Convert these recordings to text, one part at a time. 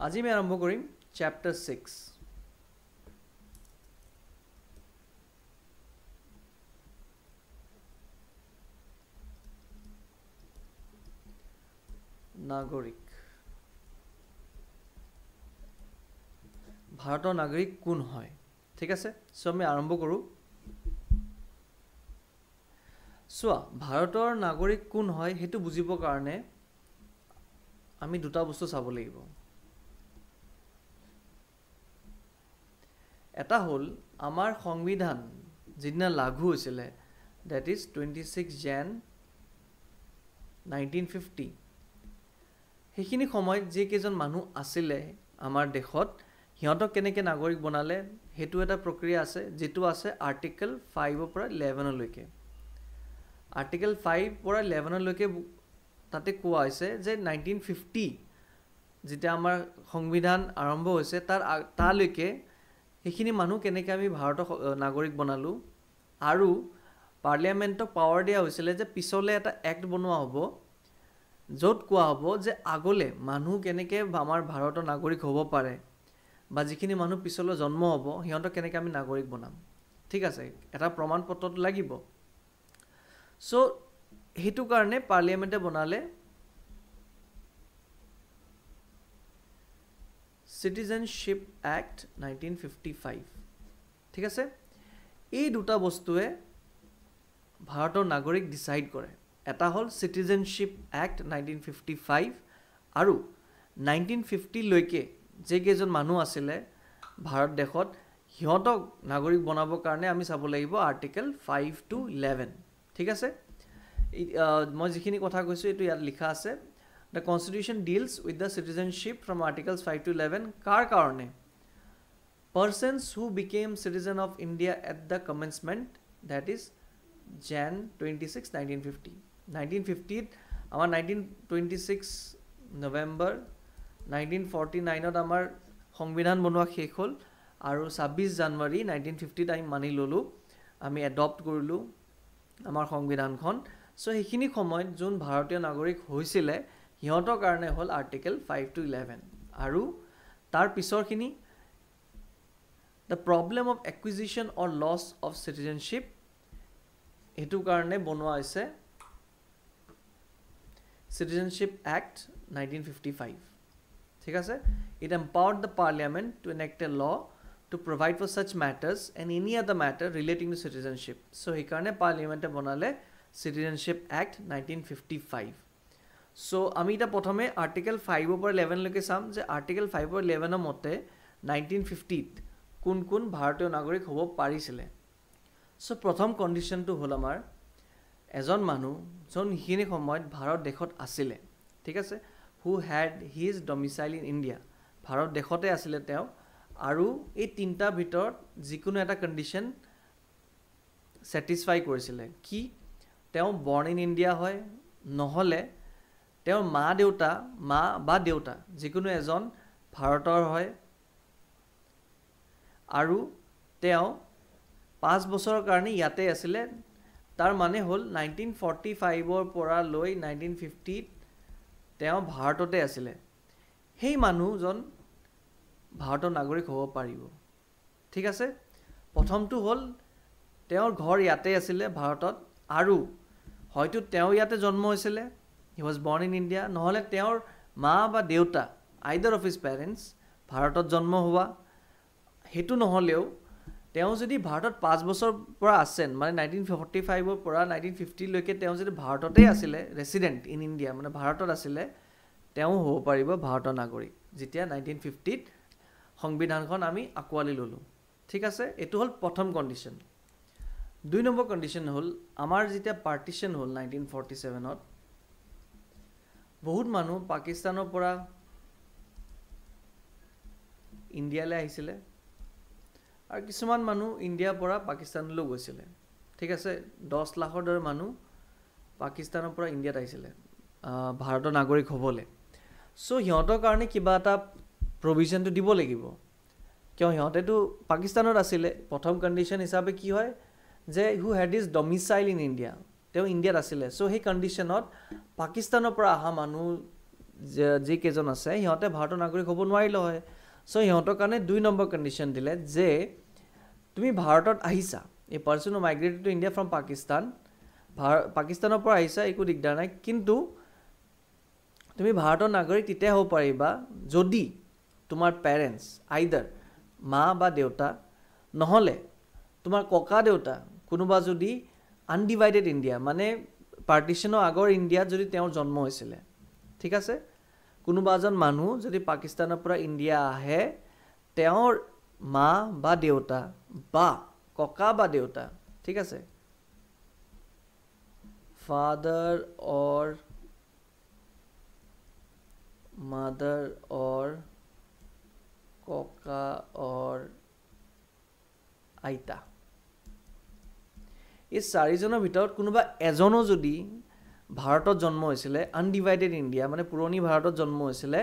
আজি আমি আৰম্ভ কৰিম চেপ্টাৰ 6 নাগৰিক ভাৰতৰ নাগৰিক কোন হয় ঠিক আছে সো আমি আৰম্ভ কৰো সোৱা ভাৰতৰ নাগৰিক কোন হয় হেতু বুজিবৰ কাৰণে আমি দুটা বস্তু চাব লাগিব এটা হল আমাৰ সংবিধান যিদিনা লাগু হৈছিল that is 26 jan 1950 হেখিনি সময়ত যে কেজন মানুহ আছিল আমাৰ দেশত হিয়তক কেনেকে নাগৰিক বনালে হেতু এটা প্ৰক্ৰিয়া আছে যেটো আছে আৰ্টিকল 5 পৰা 11 লৈকে আৰ্টিকল 5 পৰা 11 লৈকে তাতে কোৱা হৈছে যে 1950 যেটা আমাৰ সংবিধান আৰম্ভ হৈছে তাৰ লৈকে হেখিনি মানুহ কেনেকে আমি ভাৰতৰ নাগৰিক বনালো আৰু পাৰ্লিয়ামেন্টক পাৱাৰ দিয়া হৈছিল যে পিছলে এটা এক্ট বনোৱা হ'ব যত কোৱা হ'ব যে আগলে মানুহ কেনেকে আমাৰ ভাৰতৰ নাগৰিক হ'ব পাৰে বা যিখিনি মানুহ পিছলৈ জন্ম হ'ব হিয়তক কেনেকে আমি নাগৰিক বনাম ঠিক আছে এটা প্ৰমাণ পত্ৰটো লাগিব সো হেতু কাৰণে পাৰ্লিয়ামেন্টে বনালে Citizenship Act 1955 ঠিক আছে এই দুটা বস্তুৱে ভাৰতৰ নাগৰিক ডিসাইড কৰে এটা হল Citizenship Act 1955 আৰু 1950 লৈকে যে কেজন মানুহ আছিল ভাৰত দেশত হিয়তক নাগৰিক বনাবৰ কাৰণে আমি চাব লাগিব আৰ্টিকল 5 to 11 ঠিক আছে মই যিখিনি কথা কৈছো এটো ইয়াত লিখা আছে The Constitution deals with the citizenship from Articles 5 to 11 car कारणे persons who became citizen of India at the commencement that is Jan 26 1950 1950 our 1926 November 1949 আমাৰ সংবিধান বনোৱা শেষ হল আৰু 26 জানুৱাৰী 1950 টাইম মানি ললো আমি এডপ্ট কৰিলো আমাৰ সংবিধানখন সো হেখিনি সময়ত যোন ভাৰতীয় নাগৰিক হৈছিল হিয়তৰ কাৰণে হল আৰ্টিকল 5 to 11 আৰু তাৰ পিছৰখিনি the problem of acquisition or loss of citizenship হেতু কাৰণে বনোৱা হৈছে Citizenship Act 1955 ঠিক আছে it empowered the parliament to enact a law to provide for such matters and any other matter relating to citizenship so হে কাৰণে পাৰ্লিয়ামেন্টে বনালে Citizenship Act 1955 So আমি এটা প্ৰথমে আৰ্টিকল 5 পৰা 11 লৈকে চাম যে আৰ্টিকল 5 পৰা 11 মতে 1950 কোন কোন ভাৰতীয় নাগৰিক হ'ব পাৰিছিল সো প্ৰথম কন্ডিশনটো হল আমাৰ এজন মানুহ জন হিখিনি সময়ত ভাৰত দেশত আছিল ঠিক আছে who had his domicile in India Bharat দেশতে আছিল তেওঁ আৰু এই তিনটা ভিতৰত যিকোনো এটা কন্ডিশন স্যাটিসফাই কৰিছিল কি তেওঁ born in India হয় নহলে তেওঁৰ মা বা দেউতা যিকোনো এজন ভাৰতৰ হয় আৰু তেওঁ 5 বছৰৰ কাৰণে ইয়াতে আছিল তাৰ মানে হল 1945 ৰ পৰা লৈ 1950 তেওঁ ভাৰততে আছিল হেই মানুহজন ভাৰতৰ নাগৰিক হ'ব পাৰিব ঠিক আছে প্ৰথমটো হল তেওঁৰ ঘৰ ইয়াতে আছিল ভাৰতত আৰু হয়তো তেওঁ ইয়াতে জন্ম হৈছিল He was born in India নহলে তেওঁৰ মা বা দেউতা either of his parents ভাৰতত জন্ম হোৱা হেতু নহলেও তেওঁ যদি ভাৰতত 5 বছৰ পৰা আছেন মানে 1945 ৰ পৰা 1950 লৈকে তেওঁ যদি ভাৰততে আছিল ৰেসিডেন্ট ইন ইন্ডিয়া মানে ভাৰতত আছিল তেওঁ হ'ব পাৰিব ভাৰতৰ নাগৰিক যেতিয়া 1950 ত সংবিধানখন আমি আকোৱালি ললো ঠিক আছে এটো হল প্ৰথম কন্ডিশন দুই নম্বৰ কন্ডিশন হল আমাৰ যেতিয়া পাৰ্টিশন হল 1947 ত বহুত মানুহ পাকিস্তানৰ পৰা ইন্ডিয়ালৈ আহিছিল আৰু কিছুমান মানুহ ইন্ডিয়াৰ পৰা পাকিস্তানলৈ গৈছিল ঠিক আছে 10 লাখৰ দৰে মানুহ পাকিস্তানৰ পৰা ইন্ডিয়াত আহিছিল ভাৰতৰ নাগৰিক হ'বলে সো হিয়তৰ কাৰণে কিবা এটা প্ৰভিজনটো দিব লাগিব কিয় হিয়তেটো পাকিস্তানত আছিল প্ৰথম কন্ডিশন হিচাপে কি হয় যে who had his domicile in India তেওঁ ইন্ডিয়াত আছিল সো হে কন্ডিশনত পাকিস্তানৰ পৰা আহা মানুহ যি কেইজন আছে সিহঁতে ভাৰতৰ নাগৰিক হ'ব নোৱাৰিলে হয় সো সিহঁতৰ কাৰণে 2 নম্বৰ কণ্ডিশ্যন দিলে যে তুমি ভাৰতত আহিছা a person who migrated to India from Pakistan পাকিস্তানৰ পৰা আহিছা একো দিগদাৰ নাই কিন্তু তুমি ভাৰতৰ নাগৰিক তেতিয়া হ'ব পাৰিবা যদি তোমাৰ পেৰেণ্টছ আইদাৰ মা বা দেউতা নহলে তোমাৰ ককা দেউতা কোনোবা যদি আনডিভাইডেড ইণ্ডিয়া মানে পাৰ্টিশনৰ আগৰ ইণ্ডিয়াত যদি তেওঁৰ জন্ম হৈছিলে ঠিক আছে কোনোবা এজন মানুহ যদি পাকিস্তানৰ পৰা ইণ্ডিয়া আহে তেওঁৰ মা বা দেউতা বা ককা বা দেউতা ঠিক আছে father or mother or ককা or আইতা এই চাৰিজনৰ ভিতৰত কোনোবা এজনো যদি ভাৰতত জন্ম হৈছিলে আনডিভাইডেড ইণ্ডিয়া মানে পুৰণি ভাৰতত জন্ম হৈছিলে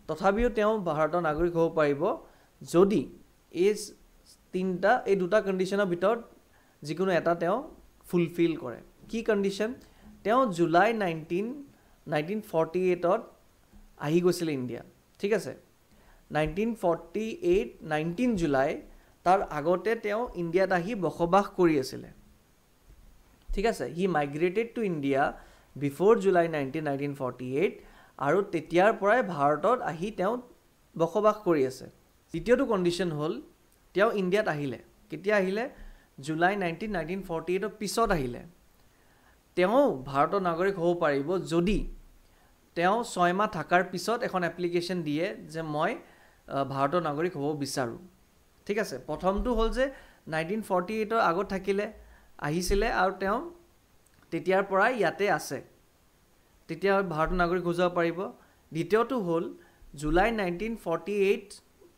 তথাপিও তেওঁ ভাৰতৰ নাগৰিক হ'ব পাৰিব যদি এই দুটা কণ্ডিশ্যনৰ ভিতৰত যিকোনো এটা তেওঁ ফুলফিল কৰে কি কণ্ডিশ্যন তেওঁ জুলাই 1948ত আহি গৈছিল ইণ্ডিয়া ঠিক আছে 1948 জুলাই তাৰ আগতে তেওঁ ইণ্ডিয়াত আহি বসবাস কৰি আছিলে ঠিক আছে হি মাইগ্ৰেটেড টু ইণ্ডিয়া বিফোৰ জুলাই 1948 আৰু তেতিয়াৰ পৰাই ভাৰতত আহি তেওঁ বসবাস কৰি আছে দ্বিতীয়টো কণ্ডিশ্যন হ'ল তেওঁ ইণ্ডিয়াত আহিলে কেতিয়া আহিলে জুলাই 1948ৰ পিছত আহিলে তেওঁ ভাৰতৰ নাগৰিক হ'ব পাৰিব যদি তেওঁ 6 মাহ থাকাৰ পিছত এখন এপ্লিকেশ্যন দিয়ে যে মই ভাৰতৰ নাগৰিক হ'ব বিচাৰোঁ ঠিক আছে প্ৰথমটো হ'ল যে 1948ৰ আগত থাকিলে আহিছিলে আৰু তেওঁ তেতিয়াৰ পৰাই ইয়াতে আছে তেতিয়া ভাৰতৰ নাগৰিক হৈ যাব পাৰিব দ্বিতীয়টো হ'ল জুলাই 1948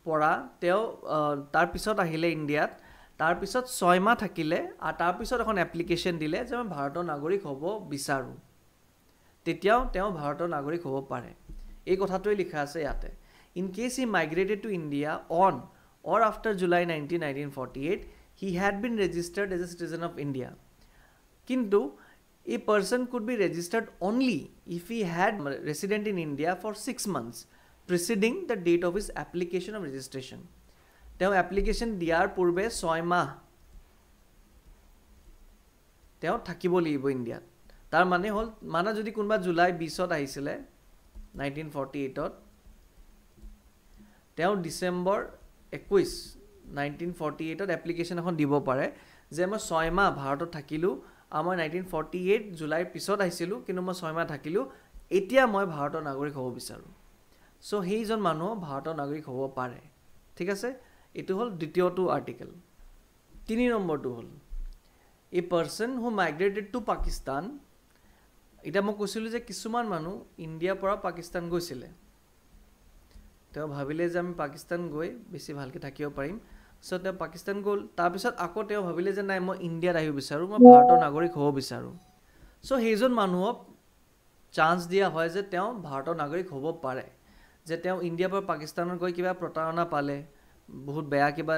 পৰা তেওঁ তাৰ পিছত আহিলে ইণ্ডিয়াত তাৰ পিছত 6 মাহ থাকিলে আৰু তাৰ পিছত এখন এপ্লিকেশ্যন দিলে যে মই ভাৰতৰ নাগৰিক হ'ব বিচাৰোঁ তেতিয়াও তেওঁ ভাৰতৰ নাগৰিক হ'ব পাৰে এই কথাটোৱে লিখা আছে ইয়াতে in case he migrated to India on or after July 1948 he had been registered as a citizen of India kintu a person could be registered only if he had resident in India for 6 months preceding the date of his application of registration teo application diar purbe 6 mah teo thakibo libo India tar mane hol mana jodi kunba July 20 ot ahisile 1948 ot teo December 1948ত application এখন দিব পাৰে যে মই 6 মাহ ভাৰতত থাকিলোঁ আৰু মই 1948 জুলাইৰ পিছত আহিছিলোঁ কিন্তু মই 6 মাহ থাকিলোঁ এতিয়া মই ভাৰতৰ নাগৰিক হ'ব বিচাৰোঁ সো সেইজন মানুহ ভাৰতৰ নাগৰিক হ'ব পাৰে ঠিক আছে এইটো হ'ল দ্বিতীয়টো আৰ্টিকেল 3 নম্বৰটো হ'ল এ person who migrated two Pakistan এটা মই কৈছিলোঁ যে কিছুমান মানুহ ইণ্ডিয়াৰ পৰা পাকিস্তান গৈছিলে তেওঁ ভাবিলে যে আমি পাকিস্তান গৈ বেছি ভালকে থাকিব পাৰিম সো তেওঁ পাকিস্তান গ'ল তাৰপিছত আকৌ তেওঁ ভাবিলে যে নাই মই ইণ্ডিয়াত আহিব বিচাৰোঁ মই ভাৰতৰ নাগৰিক হ'ব বিচাৰোঁ সো সেইজন মানুহক চান্স দিয়া হয় যে তেওঁ ভাৰতৰ নাগৰিক হ'ব পাৰে যে তেওঁ ইণ্ডিয়াৰ পৰা পাকিস্তানত গৈ কিবা প্ৰতাৰণা পালে বহুত বেয়া কিবা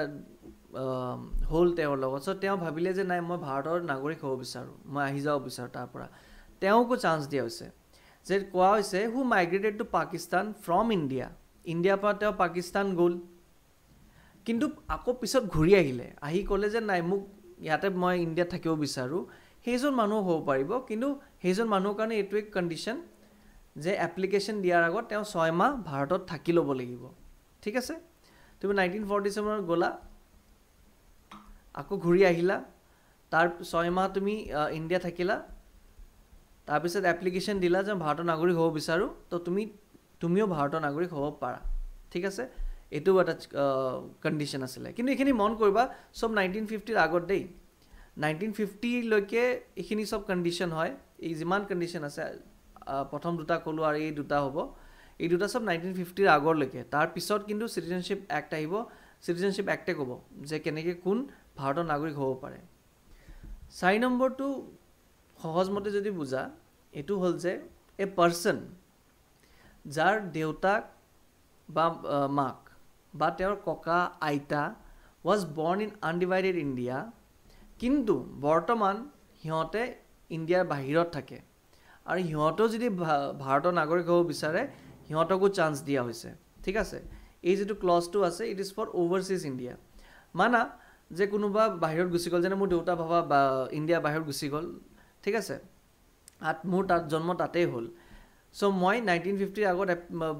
হ'ল তেওঁৰ লগত সো তেওঁ ভাবিলে যে নাই মই ভাৰতৰ নাগৰিক হ'ব বিচাৰোঁ মই আহি যাব বিচাৰোঁ তাৰ পৰা তেওঁকো চান্স দিয়া হৈছে যে কোৱা হৈছে হু migrated two Pakistan from India ইণ্ডিয়াৰ পৰা তেওঁ পাকিস্তান গ'ল কিন্তু আকৌ পিছত ঘূৰি আহিলে আহি ক'লে যে নাই মোক ইয়াতে মই ইণ্ডিয়াত থাকিব বিচাৰোঁ সেইজন মানুহ হ'ব পাৰিব কিন্তু সেইজন মানুহৰ কাৰণে এইটো এক কণ্ডিশ্যন যে এপ্লিকেশ্যন দিয়াৰ আগত তেওঁ 6 মাহ ভাৰতত থাকি ল'ব লাগিব ঠিক আছে তুমি 1947 গ'লা আকৌ ঘূৰি আহিলা তাৰ 6 মাহ তুমি ইণ্ডিয়া থাকিলা তাৰপিছত এপ্লিকেশ্যন দিলা যে ভাৰতৰ নাগৰিক হ'ব বিচাৰোঁ তো তুমিও ভাৰতৰ নাগৰিক হ'ব পাৰা ঠিক আছে এইটো এটা কণ্ডিশ্যন আছিলে কিন্তু এইখিনি মন কৰিবা সব 1950ৰ আগত দেই 1950 লৈকে এইখিনি সব কণ্ডিশ্যন হয় এই যিমান কণ্ডিশ্যন আছে প্ৰথম দুটা ক'লো আৰু এই দুটা হ'ব এই দুটা সব 1950ৰ আগৰলৈকে তাৰ পিছত কিন্তু সিটিজেনশ্বিপ এক্ট আহিব সিটিজেনশ্বিপ এক্টে ক'ব যে কেনেকৈ কোন ভাৰতৰ নাগৰিক হ'ব পাৰে 4 নম্বৰটো সহজমতে যদি বুজা এইটো হ'ল যে এ পাৰ্সন যাৰ দেউতাক বা মাক বা তেওঁৰ ককা আইতা was born in undivided India কিন্তু বৰ্তমান সিহঁতে ইণ্ডিয়াৰ বাহিৰত থাকে আৰু সিহঁতেও যদি ভাৰতৰ নাগৰিক হ'ব বিচাৰে সিহঁতকো চান্স দিয়া হৈছে ঠিক আছে এই যেটো ক্লজটো আছে ইট ইজ ফৰ ওভাৰসিজ ইণ্ডিয়া মানা যে কোনোবা বাহিৰত গুচি গ'ল যেনে মোৰ দেউতা ভাবা বা ইণ্ডিয়া বাহিৰত গুচি গ'ল ঠিক আছে মোৰ তাত জন্ম তাতেই হ'ল সো মই 1950 আগত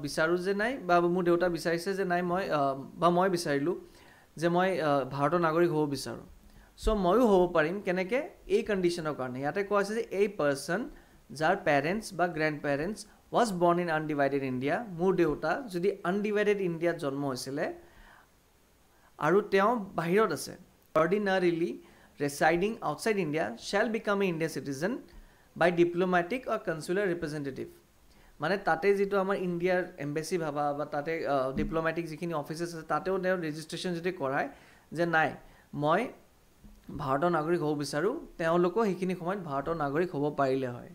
বিচাৰো যে নাই বা মোৰ দেউতা বিচাৰিছে যে নাই মই বিচাৰিলো যে মই ভাৰতৰ নাগৰিক হ'ব বিচাৰো সো ময়ো হ'ব পাৰিম কেনেকৈ এই কণ্ডিশ্যনৰ কাৰণে ইয়াতে কোৱা আছে যে এই পাৰ্চন যাৰ পেৰেণ্টছ বা grand parents was born in undivided India মোৰ দেউতা যদি undivided ইণ্ডিয়াত জন্ম হৈছিলে আৰু তেওঁ বাহিৰত আছে ordinarily residing outside India shall become an Indian citizen by diplomatic or consular representative মানে তাতে যেটো আমাৰ ইণ্ডিয়াৰ এম্বাসি ভাবা বা তাতে ডিপ্লোমেটিক যিখিনি অফিচেছ আছে তাতেও তেওঁ ৰেজিষ্ট্ৰেশ্যন যদি কৰায় যে নাই মই ভাৰতৰ নাগৰিক হ'ব বিচাৰো তেওঁলোকো সেইখিনি সময়ত ভাৰতৰ নাগৰিক হ'ব পাৰিলে হয়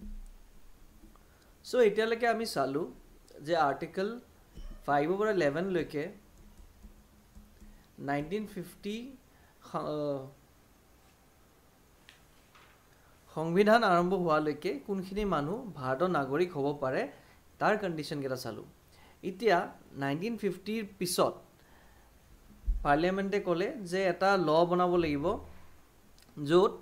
সো এতিয়ালৈকে আমি চালো যে আৰ্টিকল 5 পৰা 11 লৈকে 1950 সংবিধান আৰম্ভ হোৱালৈকে কোনখিনি মানুহ ভাৰতৰ নাগৰিক হ'ব পাৰে তাৰ কণ্ডিশ্যন কেইটা চালো এতিয়া 1950 ৰ পিছত পাৰ্লিয়ামেণ্টে ক'লে যে এটা ল বনাব লাগিব য'ত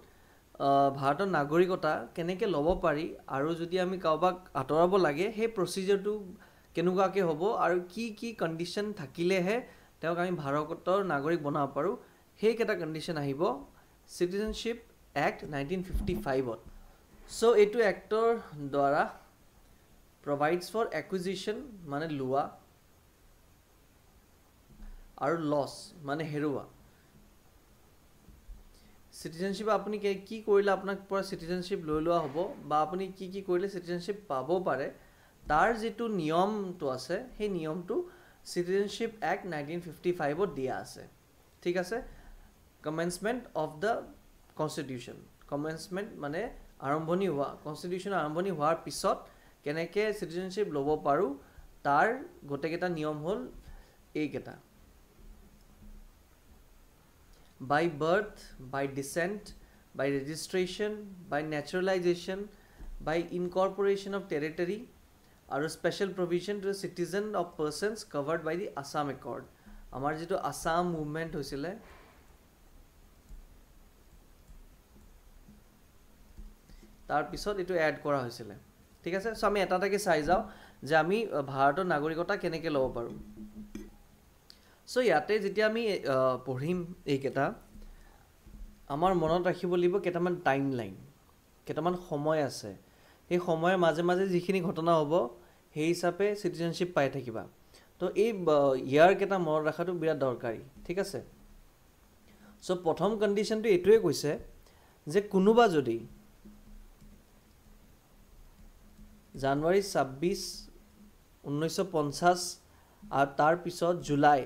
ভাৰতৰ নাগৰিকতা কেনেকৈ ল'ব পাৰি আৰু যদি আমি কাৰোবাক আঁতৰাব লাগে সেই প্ৰচিজাৰটো কেনেকুৱাকৈ হ'ব আৰু কি কণ্ডিশ্যন থাকিলেহে তেওঁক আমি ভাৰতৰ নাগৰিক বনাব পাৰোঁ সেইকেইটা কণ্ডিশ্যন আহিব চিটিজেনশ্বিপ এক্ট 1955ত সো এইটো এক্টৰ দ্বাৰা প্ৰভাইডছ ফৰ একুইজিশ্যন মানে লোৱা আৰু লছ মানে হেৰুৱা চিটিজেনশ্বিপ আপুনি কি কৰিলে আপোনাক পৰা চিটিজেনশ্বিপ লৈ লোৱা হ'ব বা আপুনি কি কৰিলে চিটিজেনশ্বিপ পাব পাৰে তাৰ যেটো নিয়মটো আছে সেই নিয়মটো চিটিজেনশ্বিপ এক্ট 1955ত দিয়া আছে ঠিক আছে commencement of the constitution commencement মানে আৰম্ভণি হোৱা কনষ্টিটিউশ্যন আৰম্ভণি হোৱাৰ পিছত কেনেকৈ চিটিজেনশ্বিপ ল'ব পাৰোঁ তাৰ গোটেইকেইটা নিয়ম হ'ল এইকেইটা by birth, by descent, by registration, by naturalization, by incorporation of territory, or special provision to the citizen of persons covered by the Assam Accord. Amar jito Assam movement hoisile tar pisot etu add kora hoisile thik ase so ami eta take sai jao je ami bharator nagorikota keneke lobo paru so ইয়াতে যেতিয়া আমি পঢ়িম এইকেইটা আমাৰ মনত ৰাখিব লাগিব কেইটামান টাইম লাইন কেইটামান সময় আছে এই সময়ৰ মাজে মাজে যিখিনি ঘটনা হ'ব সেই হিচাপে চিটিজেনশ্বিপ পাই থাকিবা তো এই ইয়াৰ কেইটা মনত ৰাখাটো বিৰাট দৰকাৰী ঠিক আছে সো প্ৰথম কণ্ডিশ্যনটো এইটোৱে কৈছে যে কোনোবা যদি জানুৱাৰী 26 1950 আৰু তাৰ পিছত জুলাই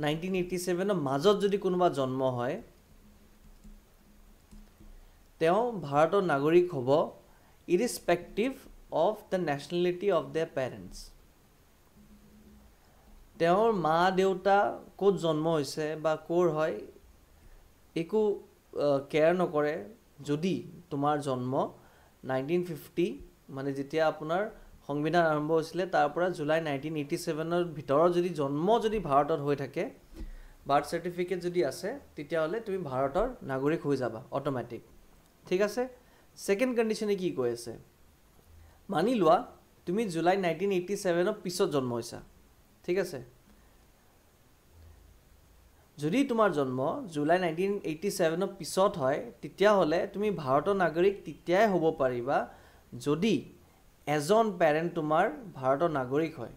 1987 মাজত যদি কোনোবা জন্ম হয় তেওঁ ভাৰতৰ নাগৰিক হ'ব irrespective of the nationality of their parents তেওঁৰ মা দেউতা ক'ত জন্ম হৈছে বা ক'ৰ হয় একো কেয়াৰ নকৰে যদি তোমাৰ জন্ম 1950 মানে যেতিয়া আপোনাৰ সংবিধান আৰম্ভ হৈছিলে তাৰ পৰা জুলাই 1987 ৰ ভিতৰত যদি জন্ম যদি ভাৰতত হৈ থাকে বাৰ্থ সাৰ্টিফিকেট যদি আছে তেতিয়া হলে তুমি ভাৰতৰ নাগৰিক হৈ যাবা অটোমেটিক ঠিক আছে সেকেন্ড কন্ডিশনে কি কৈ আছে মানি লোৱা তুমি জুলাই 1987 ৰ পিছত জন্ম হৈছা ঠিক আছে যদি তোমাৰ জন্ম জুলাই 1987 ৰ পিছত হয় তেতিয়া হলে তুমি ভাৰতৰ নাগৰিক তেতিয়াই হ'ব পাৰিবা যদি এজন প্যাৰেন্ট তোমাৰ ভাৰতৰ নাগৰিক হয়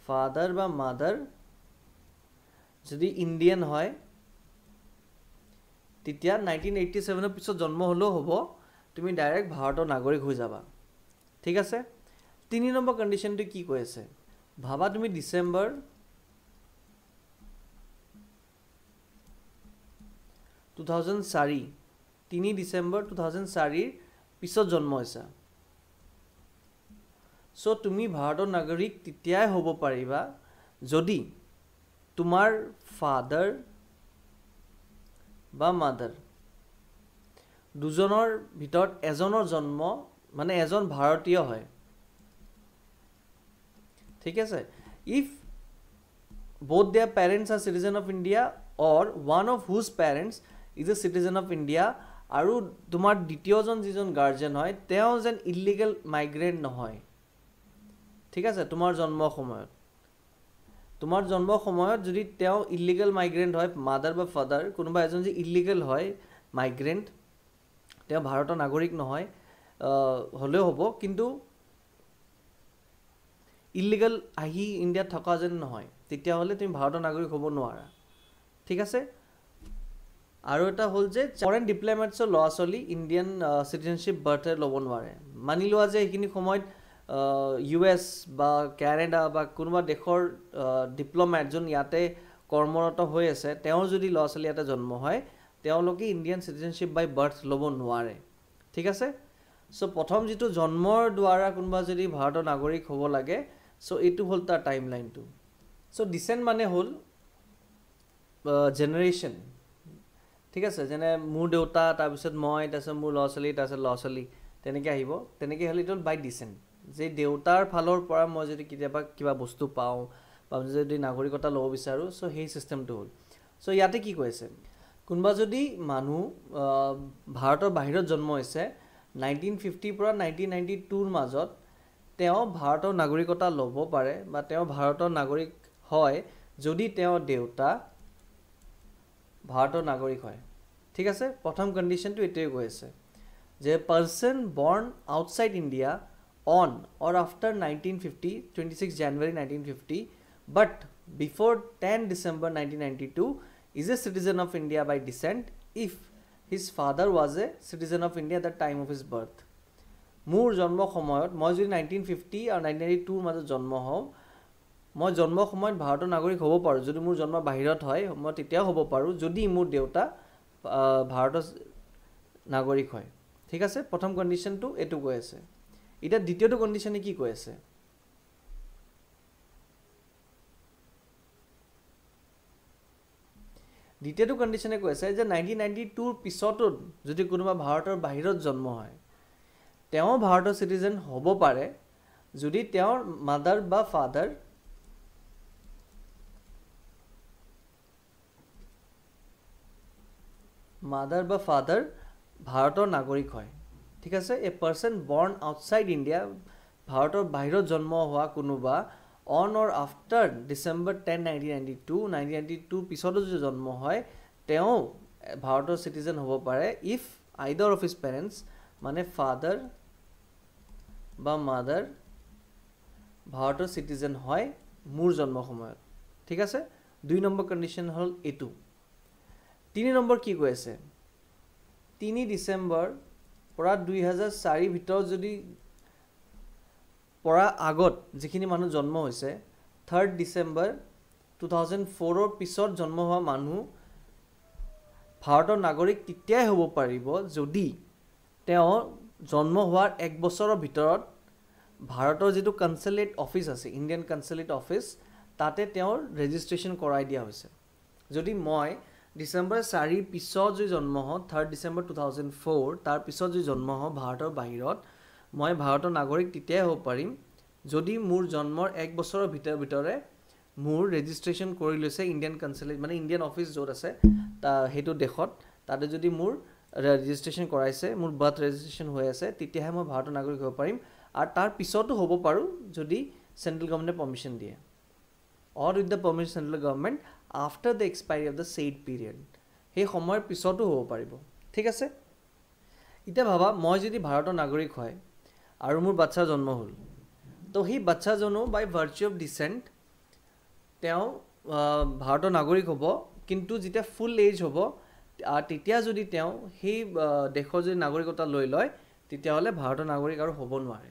ফাদাৰ বা মাদাৰ যদি ইন্ডিয়ান হয় তেতিয়া 1987 ৰ পিছত জন্ম হলো হ'ব তুমি ডাইৰেক্ট ভাৰতৰ নাগৰিক হৈ যাবা ঠিক আছে 3 নম্বৰ কন্ডিশনটো কি কৈ আছে ভাবা তুমি ডিসেম্বৰ 2004 3 ডিসেম্বৰ 2004 পিছত জন্ম হৈছা সো তুমি ভাৰতৰ নাগৰিক তেতিয়াই হ'ব পাৰিবা যদি তোমাৰ ফাদাৰ বা মাদাৰ দুজনৰ ভিতৰত এজনৰ জন্ম মানে এজন ভাৰতীয় হয় ঠিক আছে if both their parents are citizen of India or one of whose parents is a citizen of India আৰু তোমাৰ দ্বিতীয়জন যিজন গাৰ্জেন হয় তেওঁ যেন ইলিগেল মাইগ্ৰেণ্ট নহয় ঠিক আছে তোমাৰ জন্ম সময়ত যদি তেওঁ ইলিগেল মাইগ্ৰেণ্ট হয় মাদাৰ বা ফাদাৰ কোনোবা এজন যে ইলিগেল হয় মাইগ্ৰেণ্ট তেওঁ ভাৰতৰ নাগৰিক নহয় হলেও হ'ব কিন্তু ইলিগেল আহি ইণ্ডিয়াত থকা যেন নহয় তেতিয়াহ'লে তুমি ভাৰতৰ নাগৰিক হ'ব নোৱাৰা ঠিক আছে আৰু এটা হ'ল যে ফৰেন ডিপ্ল'মেটছৰ ল'ৰা ছোৱালী ইণ্ডিয়ান চিটিজেনশ্বিপ বাৰ্থে ল'ব নোৱাৰে মানি লোৱা যে এইখিনি সময়ত US বা কানাডা বা কোনোবা দেশৰ ডিপ্ল'মেট যোন ইয়াতে কৰ্মৰত হৈ আছে তেওঁৰ যদি ল'ৰা ছোৱালী ইয়াতে জন্ম হয় তেওঁলোকে ইণ্ডিয়ান চিটিজেনশ্বিপ বাই বাৰ্থ ল'ব নোৱাৰে ঠিক আছে চ' প্ৰথম যিটো জন্মৰ দ্বাৰা কোনোবা যদি ভাৰতৰ নাগৰিক হ'ব লাগে চ' এইটো হ'ল তাৰ টাইম লাইনটো চ' ডিচেণ্ট মানে হ'ল জেনেৰেশ্যন ঠিক আছে যেনে মোৰ দেউতা তাৰপিছত মই তাৰপিছত মোৰ ল'ৰা ছোৱালী তেনেকৈ আহিব তেনেকৈ হ'লে এইটো হ'ল বাই ডিচেণ্ট যে দেউতাৰ ফালৰ পৰা মই যদি কেতিয়াবা কিবা বস্তু পাওঁ বা যদি নাগৰিকতা ল'ব বিচাৰোঁ চ' সেই চিষ্টেমটো হ'ল চ' ইয়াতে কি কৈ আছে কোনোবা যদি মানুহ ভাৰতৰ বাহিৰত জন্ম হৈছে 1950 পৰা 1992ৰ মাজত তেওঁ ভাৰতৰ নাগৰিকতা ল'ব পাৰে বা তেওঁ ভাৰতৰ নাগৰিক হয় যদি তেওঁৰ দেউতা ভাৰতৰ নাগৰিক হয় ঠিক আছে প্ৰথম কণ্ডিশ্যনটো এইটোৱে কৈ আছে যে person born outside India on or after 1950 26 January 1950 but before 10 December 1992 is a citizen of India by descent if his father was a citizen of India at the time of his birth মোৰ জন্ম সময়ত মই যদি 1950 আৰু 1992 মাজত জন্ম হওঁ মই জন্ম সময়ত ভাৰতৰ নাগৰিক হ'ব পাৰোঁ যদি মোৰ জন্ম বাহিৰত হয় মই তেতিয়াও হ'ব পাৰোঁ যদি মোৰ দেউতা ভাৰতৰ নাগৰিক হয় ঠিক আছে প্ৰথম কণ্ডিশ্যনটো এইটো কৈ আছে এটা দ্বিতীয়টো কণ্ডিশ্যনে কি কৈ আছে দ্বিতীয়টো কণ্ডিশ্যনে কৈ আছে যে 1992ৰ পিছতো যদি কোনোবা ভাৰতৰ বাহিৰত জন্ম হয় তেওঁ ভাৰতৰ চিটিজেন হ'ব পাৰে যদি তেওঁৰ মাদাৰ বা ফাদাৰ ভাৰতৰ নাগৰিক হয় ঠিক আছে a person born outside India ভাৰতৰ বাহিৰত জন্ম হোৱা কোনোবা অন অৰ আফটাৰ ডিচেম্বৰ 10 1992 পিছতো যদি জন্ম হয় তেওঁ ভাৰতৰ চিটিজেন হ'ব পাৰে ইফ আইদাৰ অফ হিজ পেৰেণ্টছ মানে ফাদাৰ বা মাদাৰ ভাৰতৰ চিটিজেন হয় মোৰ জন্ম সময়ত ঠিক আছে 2 নম্বৰ কণ্ডিশ্যন হ'ল এইটো 3 নম্বৰ কি কৈ আছে 3 ডিচেম্বৰ পৰা 2004 ভিতৰত যদি পৰা আগত যিখিনি মানুহ জন্ম হৈছে 3 ডিচেম্বৰ 2004ৰ পিছত জন্ম হোৱা মানুহ ভাৰতৰ নাগৰিক তেতিয়াই হ'ব পাৰিব যদি তেওঁ জন্ম হোৱাৰ 1 বছৰৰ ভিতৰত ভাৰতৰ যিটো কনসুলেট অফিচ আছে ইণ্ডিয়ান কনসুলেট অফিচ তাতে তেওঁৰ ৰেজিষ্ট্ৰেশ্যন কৰাই দিয়া হৈছে যদি মই ডিচেম্বৰ 4 পিছত যদি জন্ম হওঁ 3 ডিচেম্বৰ 2004 তাৰ পিছত যদি জন্ম হওঁ ভাৰতৰ বাহিৰত মই ভাৰতৰ নাগৰিক তেতিয়াই হ'ব পাৰিম যদি মোৰ জন্মৰ 1 বছৰৰ ভিতৰে মোৰ ৰেজিষ্ট্ৰেশ্যন কৰি লৈছে ইণ্ডিয়ান কনসুলেট মানে ইণ্ডিয়ান অফিচ য'ত আছে সেইটো দেশত তাতে যদি মোৰ ৰেজিষ্ট্ৰেশ্যন কৰাইছে মোৰ বাৰ্থ ৰেজিষ্ট্ৰেশ্যন হৈ আছে তেতিয়াহে মই ভাৰতৰ নাগৰিক হ'ব পাৰিম আৰু তাৰ পিছতো হ'ব পাৰোঁ যদি চেণ্ট্ৰেল গভৰ্ণমেণ্টে পাৰ্মিশ্যন দিয়ে or with the permission of central government after the expiry of the said period সেই সময়ৰ পিছতো হ'ব পাৰিব ঠিক আছে এতিয়া ভাবা মই যদি ভাৰতৰ নাগৰিক হয় আৰু মোৰ বাচ্চা জন্ম হ'ল তো সেই বাচ্চাজনো বাই ভাৰ্চু অফ ডিচেণ্ট তেওঁ ভাৰতৰ নাগৰিক হ'ব কিন্তু যেতিয়া ফুল এজ হ'ব তেতিয়া যদি তেওঁ সেই দেশৰ যদি নাগৰিকতা লৈ লয় তেতিয়াহ'লে ভাৰতৰ নাগৰিক আৰু হ'ব নোৱাৰে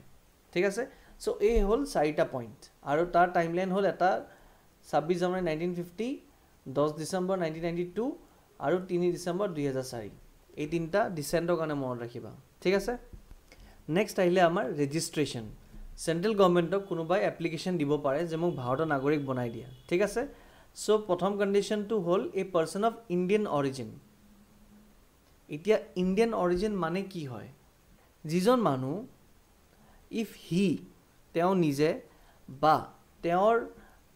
ঠিক আছে চ' এই হ'ল 4টা পইণ্ট আৰু তাৰ টাইমলাইন হ'ল এটা 26 জানুৱাৰী 1950 10 ডিচেম্বৰ 1992 আৰু 3 ডিচেম্বৰ 2004 এই তিনিটা ডিচেণ্টৰ কাৰণে মনত ৰাখিবা ঠিক আছে নেক্সট আহিলে আমাৰ ৰেজিষ্ট্ৰেশ্যন চেণ্ট্ৰেল গভৰ্ণমেণ্টক কোনোবাই এপ্লিকেশ্যন দিব পাৰে যে মোক ভাৰতৰ নাগৰিক বনাই দিয়া ঠিক আছে চ' প্ৰথম কণ্ডিশ্যনটো হ'ল a person of Indian origin এতিয়া ইণ্ডিয়ান অৰিজিন মানে কি হয় যিজন মানুহ ইফ হি তেওঁ নিজে বা তেওঁৰ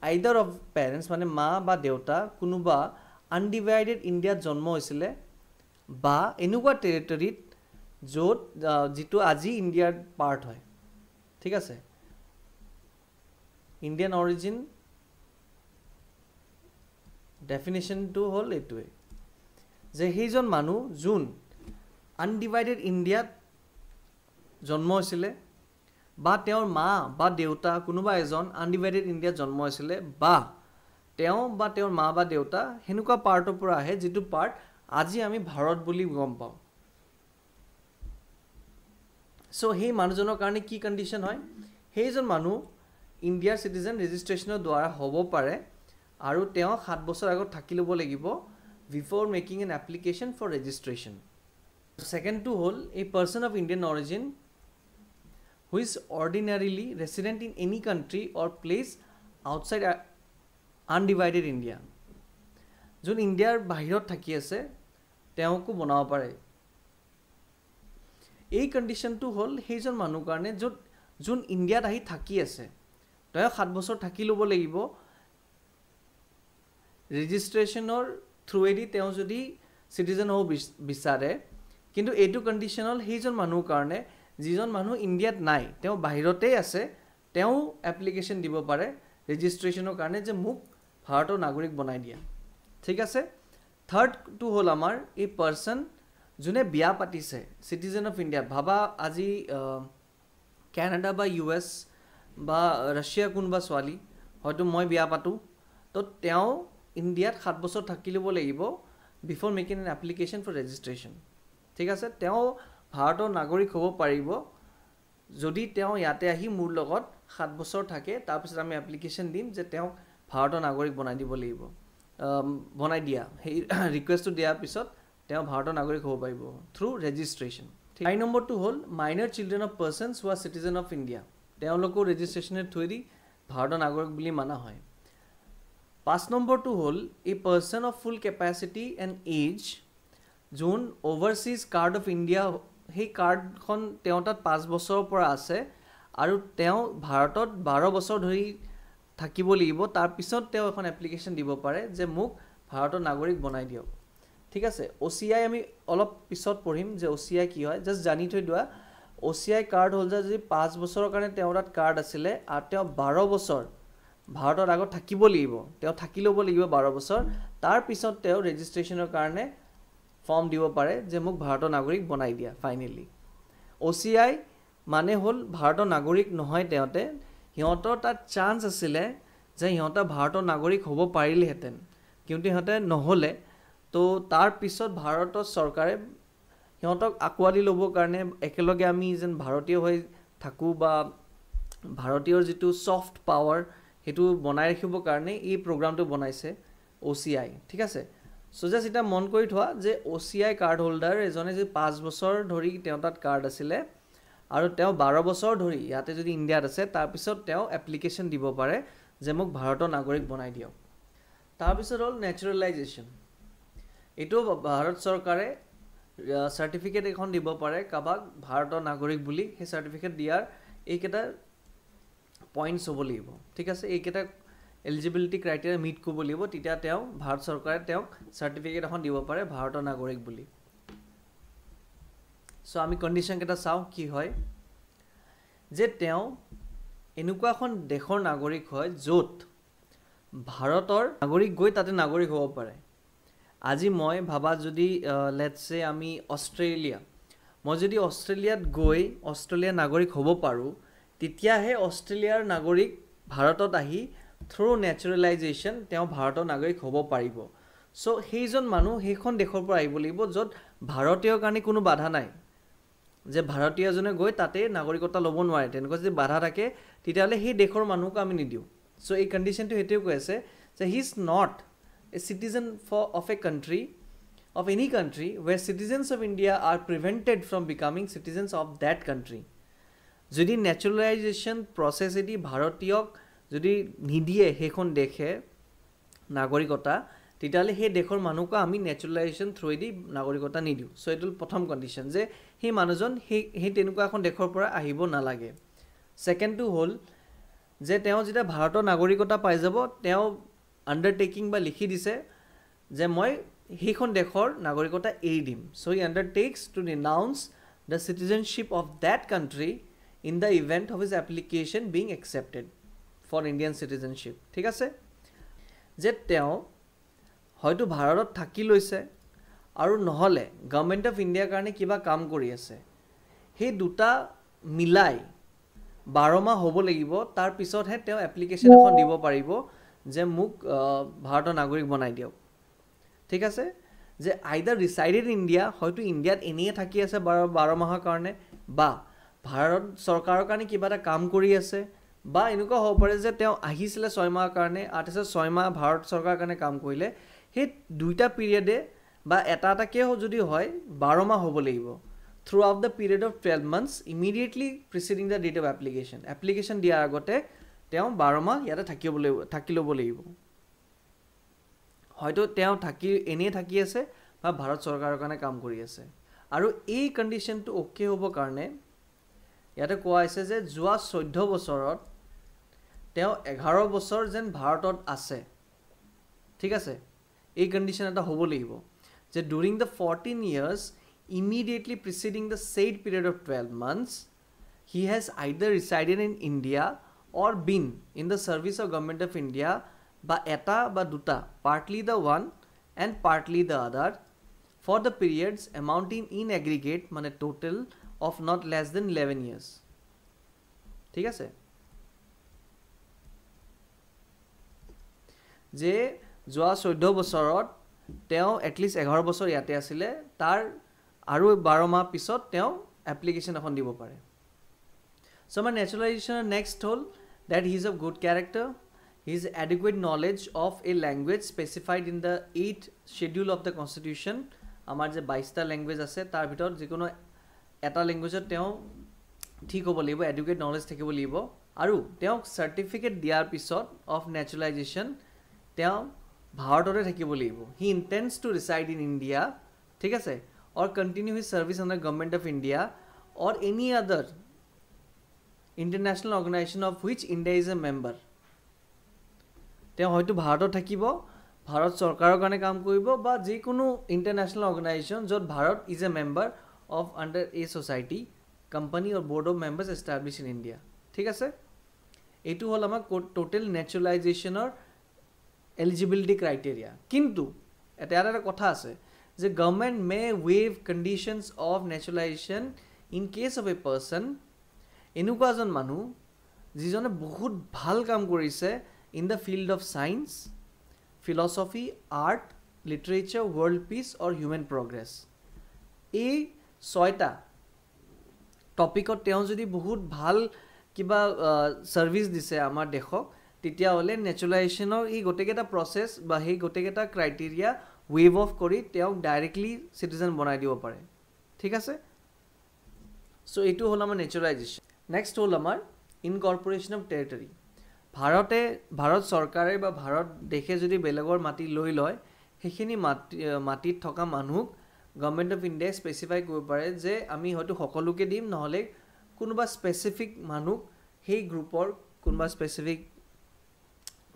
আইদাৰ অফ পেৰেণ্টছ মানে মা বা দেউতা কোনোবা আনডিভাইডেড ইণ্ডিয়াত জন্ম হৈছিলে বা এনেকুৱা টেৰিটৰীত য'ত যিটো আজি ইণ্ডিয়াৰ পাৰ্ট হয় ঠিক আছে ইণ্ডিয়ান অৰিজিন ডেফিনেশ্যনটো হ'ল এইটোৱে যে সেইজন মানুহ যোন আনডিভাইডেড ইণ্ডিয়াত জন্ম হৈছিলে বা তেওঁৰ মা বা দেউতা কোনোবা এজন আনডিভাইডেড ইণ্ডিয়াত জন্ম হৈছিলে বা তেওঁ বা তেওঁৰ মা বা দেউতা সেনেকুৱা পাৰ্টৰ পৰা আহে যিটো পাৰ্ট আজি আমি ভাৰত বুলি গম পাওঁ চ' সেই মানুহজনৰ কাৰণে কি কণ্ডিশ্যন হয় সেইজন মানুহ ইণ্ডিয়াৰ চিটিজেন ৰেজিষ্ট্ৰেশ্যনৰ দ্বাৰা হ'ব পাৰে আৰু তেওঁ 7 বছৰ আগত থাকি ল'ব লাগিব before making an application for registration ছেকেণ্ডটো হ'ল a person of Indian origin who is ordinarily resident in any country or place outside undivided India যোন ইণ্ডিয়াৰ বাহিৰত থাকি আছে তেওঁকো বনাব পাৰে এই কণ্ডিশ্যনটো হ'ল সেইজন মানুহ কাৰণে যোন ইণ্ডিয়াত আহি থাকি আছে তেওঁ 7 বছৰ থাকি ল'ব লাগিব ৰেজিষ্ট্ৰেশ্যনৰ থ্ৰুৱেদি তেওঁ যদি চিটিজেন হ'ব বিচাৰে কিন্তু এইটো কণ্ডিশ্যন হ'ল সেইজন মানুহৰ কাৰণে যিজন মানুহ ইণ্ডিয়াত নাই তেওঁ বাহিৰতেই আছে তেওঁ এপ্লিকেশ্যন দিব পাৰে ৰেজিষ্ট্ৰেশ্যনৰ কাৰণে যে মোক ভাৰতৰ নাগৰিক বনাই দিয়া ঠিক আছে থাৰ্ডটো হ'ল আমাৰ এই পাৰ্চন যোনে বিয়া পাতিছে চিটিজেন অফ ইণ্ডিয়াত ভাবা আজি কানাডা বা US বা ৰাছিয়া কোনোবা ছোৱালী হয়তো মই বিয়া পাতোঁ তো তেওঁ ইণ্ডিয়াত 7 বছৰ থাকি ল'ব লাগিব before making an application for registration ঠিক আছে তেওঁ ভাৰতৰ নাগৰিক হ'ব পাৰিব যদি তেওঁ ইয়াতে আহি মোৰ লগত 7 বছৰ থাকে তাৰপিছত আমি এপ্লিকেশ্যন দিম যে তেওঁক ভাৰতৰ নাগৰিক বনাই দিব লাগিব বনাই দিয়া সেই ৰিকুৱেষ্টটো দিয়াৰ পিছত তেওঁ ভাৰতৰ নাগৰিক হ'ব পাৰিব থ্ৰু ৰেজিষ্ট্ৰেশ্যন 9 নম্বৰটো হ'ল minor children of persons who R citizen of India তেওঁলোকো ৰেজিষ্ট্ৰেশ্যনৰ থ্ৰুৱেদি ভাৰতৰ নাগৰিক বুলি মানা হয় 5 নম্বৰটো হ'ল a person of full capacity and as an overseas card of India সেই কাৰ্ডখন তেওঁ তাত 5 বছৰৰ পৰা আছে আৰু তেওঁ ভাৰতত 12 বছৰ ধৰি থাকিব লাগিব তাৰপিছত তেওঁ এখন এপ্লিকেশ্যন দিব পাৰে যে মোক ভাৰতৰ নাগৰিক বনাই দিয়ক ঠিক আছে OCI আমি অলপ পিছত পঢ়িম যে OCI কি হয় জাষ্ট জানি থৈ দিয়া OCI কাৰ্ড হোল্ডাৰ যদি 5 বছৰৰ কাৰণে তেওঁ তাত কাৰ্ড আছিলে আৰু তেওঁ 12 বছৰ ভাৰতৰ আগত থাকিব লাগিব তেওঁ থাকি ল'ব লাগিব 12 বছৰ তাৰপিছত তেওঁ ৰেজিষ্ট্ৰেশ্যনৰ কাৰণে ফৰ্ম দিব পাৰে যে মোক ভাৰতৰ নাগৰিক বনাই দিয়া ফাইনেলি OCI মানে হ'ল ভাৰতৰ নাগৰিক নহয় তেওঁতে সিহঁতৰ তাত চান্স আছিলে যে সিহঁতে ভাৰতৰ নাগৰিক হ'ব পাৰিলেহেঁতেন কিন্তু সিহঁতে নহ'লে তো তাৰ পিছত ভাৰতৰ চৰকাৰে সিহঁতক আকোৱালি ল'বৰ কাৰণে একেলগে আমি যেন ভাৰতীয় হৈ থাকোঁ বা ভাৰতীয়ৰ যিটো ছফ্ট পাৱাৰ সেইটো বনাই ৰাখিবৰ কাৰণে এই প্ৰগ্ৰামটো বনাইছে OCI ঠিক আছে চ' জাষ্ট এটা মন কৰি থোৱা যে OCI কাৰ্ড হোল্ডাৰ এজনে যদি 5 বছৰ ধৰি তেওঁ তাত কাৰ্ড আছিলে আৰু তেওঁ 12 বছৰ ধৰি ইয়াতে যদি ইণ্ডিয়াত আছে তাৰপিছত তেওঁ এপ্লিকেশ্যন দিব পাৰে যে মোক ভাৰতৰ নাগৰিক বনাই দিয়ক তাৰপিছত হ'ল নেচাৰেলাইজেশ্যন এইটো ভাৰত চৰকাৰে চাৰ্টিফিকেট এখন দিব পাৰে কাবাক ভাৰতৰ নাগৰিক বুলি সেই চাৰ্টিফিকেট দিয়াৰ এইকেইটা পইণ্টছ হ'ব লাগিব ঠিক আছে এইকেইটা এলিজিবিলিটি ক্ৰাইটেৰিয়া মিট কৰিব লাগিব তেতিয়া তেওঁ ভাৰত চৰকাৰে তেওঁক চাৰ্টিফিকেট এখন দিব পাৰে ভাৰতৰ নাগৰিক বুলি চ' আমি কণ্ডিশ্যন কেইটা চাওঁ কি হয় যে তেওঁ এনেকুৱা এখন দেশৰ নাগৰিক হয় য'ত ভাৰতৰ নাগৰিক গৈ তাতে নাগৰিক হ'ব পাৰে আজি মই ভাবা যদি লেটছ সে আমি অষ্ট্ৰেলিয়া মই যদি অষ্ট্ৰেলিয়াত গৈ অষ্ট্ৰেলিয়াৰ নাগৰিক হ'ব পাৰোঁ তেতিয়াহে অষ্ট্ৰেলিয়াৰ নাগৰিক ভাৰতত আহি থ্ৰু নেচাৰেলাইজেশ্যন তেওঁ ভাৰতৰ নাগৰিক হ'ব পাৰিব চ' সেইজন মানুহ সেইখন দেশৰ পৰা আহিব লাগিব য'ত ভাৰতীয়ৰ কাৰণে কোনো বাধা নাই যে ভাৰতীয় এজনে গৈ তাতে নাগৰিকত্ব ল'ব নোৱাৰে তেনেকুৱা যদি বাধা থাকে তেতিয়াহ'লে সেই দেশৰ মানুহক আমি নিদিওঁ চ' এই কণ্ডিশ্যনটো সেইটোৱে কৈ আছে যে he is not a citizen of a country of any country where citizens of India are prevented from becoming citizens of that country যদি নেচাৰেলাইজেশ্যন প্ৰচেছেদি ভাৰতীয়ক যদি নিদিয়ে সেইখন দেশে নাগৰিকতা তেতিয়াহ'লে সেই দেশৰ মানুহক আমি নেচুৰেলাইজেশ্যন থ্ৰুৱেদি নাগৰিকতা নিদিওঁ। চ' এইটো প্ৰথম কণ্ডিশ্যন যে সেই মানুহজন সেই তেনেকুৱা এখন দেশৰ পৰা আহিব নালাগে। ছেকেণ্ডটো হ'ল যে তেওঁ যেতিয়া ভাৰতৰ নাগৰিকতা পাই যাব, তেওঁ আণ্ডাৰটেকিং বা লিখি দিছে যে মই সেইখন দেশৰ নাগৰিকতা এৰি দিম। So' he undertakes to renounce the citizenship of that country in the event of his application being accepted for Indian citizenship. ঠিক আছে, যে তেওঁ হয়তো ভাৰতত থাকি লৈছে আৰু নহ'লে গভৰ্ণমেণ্ট অফ ইণ্ডিয়াৰ কাৰণে কিবা কাম কৰি আছে, সেই দুটা মিলাই 12 মাহ হ'ব লাগিব, তাৰপিছতহে তেওঁ এপ্লিকেশ্যন এখন দিব পাৰিব যে মোক ভাৰতৰ নাগৰিক বনাই দিয়ক। ঠিক আছে, যে আইদাৰ ৰিচাইডেড ইন ইণ্ডিয়া, হয়তো ইণ্ডিয়াত এনেয়ে থাকি আছে 12 মাহৰ কাৰণে, বা ভাৰত চৰকাৰৰ কাৰণে কিবা এটা কাম কৰি আছে, বা এনেকুৱা হ'ব পাৰে যে তেওঁ আহিছিলে 6 মাহৰ কাৰণে আৰু তাৰপিছত 6 মাহ ভাৰত চৰকাৰৰ কাৰণে কাম কৰিলে। সেই দুইটা পিৰিয়ডে বা এটাকৈ যদি হয় 12 মাহ হ'ব লাগিব throughout the period of 12 months immediately preceding the date of application. Application দিয়াৰ আগতে তেওঁ 12 মাহ ইয়াতে থাকি ল'ব লাগিব। হয়তো তেওঁ এনেই থাকি আছে বা ভাৰত চৰকাৰৰ কাৰণে কাম কৰি আছে। আৰু এই কণ্ডিশ্যনটো অ'কে হ'বৰ কাৰণে ইয়াতে কোৱা হৈছে যে যোৱা 14 বছৰত তেওঁ 11 বছৰ যেন ভাৰতত আছে। ঠিক আছে, এই কণ্ডিশ্যন এটা হ'ব লাগিব যে ডুৰিং the 14 years immediately preceding the said period of 12 months he has either resided in India or been in the service of government of India বা এটা বা দুটা, partly the one and partly the other, for the periods amounting in aggregate মানে total of not less than 11 years. ঠিক আছে, যে যোৱা 14 বছৰত তেওঁ এটলিষ্ট 11 বছৰ ইয়াতে আছিলে, তাৰ আৰু 12 মাহ পিছত তেওঁ এপ্লিকেশ্যন এখন দিব পাৰে। চ' আমাৰ নেচুৰেলাইজেশ্যনৰ নেক্সট হ'ল that he is of good character, his adequate knowledge of a language specified in the 8th schedule of the constitution। আমাৰ যে 22টা লেংগুৱেজ আছে তাৰ ভিতৰত যিকোনো এটা লেংগুৱেজত তেওঁ ঠিক হ'ব লাগিব, এডুকেট নলেজ থাকিব লাগিব। আৰু তেওঁক চাৰ্টিফিকেট দিয়াৰ পিছত অফ নেচুৰেলাইজেশ্যন তেওঁ ভাৰততে থাকিব লাগিব। হি ইণ্টেন্ডছ টু ৰিচাইড ইন ইণ্ডিয়া, ঠিক আছে, or continue his service under government of India or any other international organization of which India is a member। তেওঁ হয়তো ভাৰতত থাকিব, ভাৰত চৰকাৰৰ কাৰণে কাম কৰিব, বা যিকোনো ইণ্টাৰনেশ্যনেল অৰ্গেনাইজেশ্যন য'ত Bharat is a member of under a society, company or board of members establish in India. ঠিক আছে, এইটো হ'ল আমাৰ টোটেল নেচুৰেলাইজেশ্যনৰ এলিজিবিলিটি ক্ৰাইটেৰিয়া। কিন্তু এটা কথা আছে যে government may waive conditions of naturalisation in case of a person, এনেকুৱা এজন মানুহ যিজনে বহুত ভাল কাম কৰিছে in the field of science, philosophy, art, literature, world peace or human progress. এই 6টা টপিকত তেওঁ যদি বহুত ভাল কিবা ছাৰ্ভিচ দিছে আমাৰ দেশক, তেতিয়াহ'লে নেচুৰেলাইজেশ্যনৰ এই গোটেইকেইটা প্ৰচেছ বা সেই গোটেইকেইটা ক্ৰাইটেৰিয়া ৱেভ অফ কৰি তেওঁক ডাইৰেক্টলি চিটিজেন বনাই দিব পাৰে। ঠিক আছে, চ' এইটো হ'ল আমাৰ নেচুৰেলাইজেশ্যন। নেক্সট হ'ল আমাৰ ইনকৰ্পৰেশ্যন অফ টেৰিটৰী। ভাৰত চৰকাৰে বা ভাৰত দেশে যদি বেলেগৰ মাটি লৈ লয়, সেইখিনি মাটিত থকা মানুহক গভৰ্ণমেণ্ট অফ ইণ্ডিয়াই স্পেচিফাই কৰিব পাৰে যে আমি হয়তো সকলোকে দিম, নহ'লে কোনোবা স্পেচিফিক মানুহ, সেই গ্ৰুপৰ কোনোবা স্পেচিফিক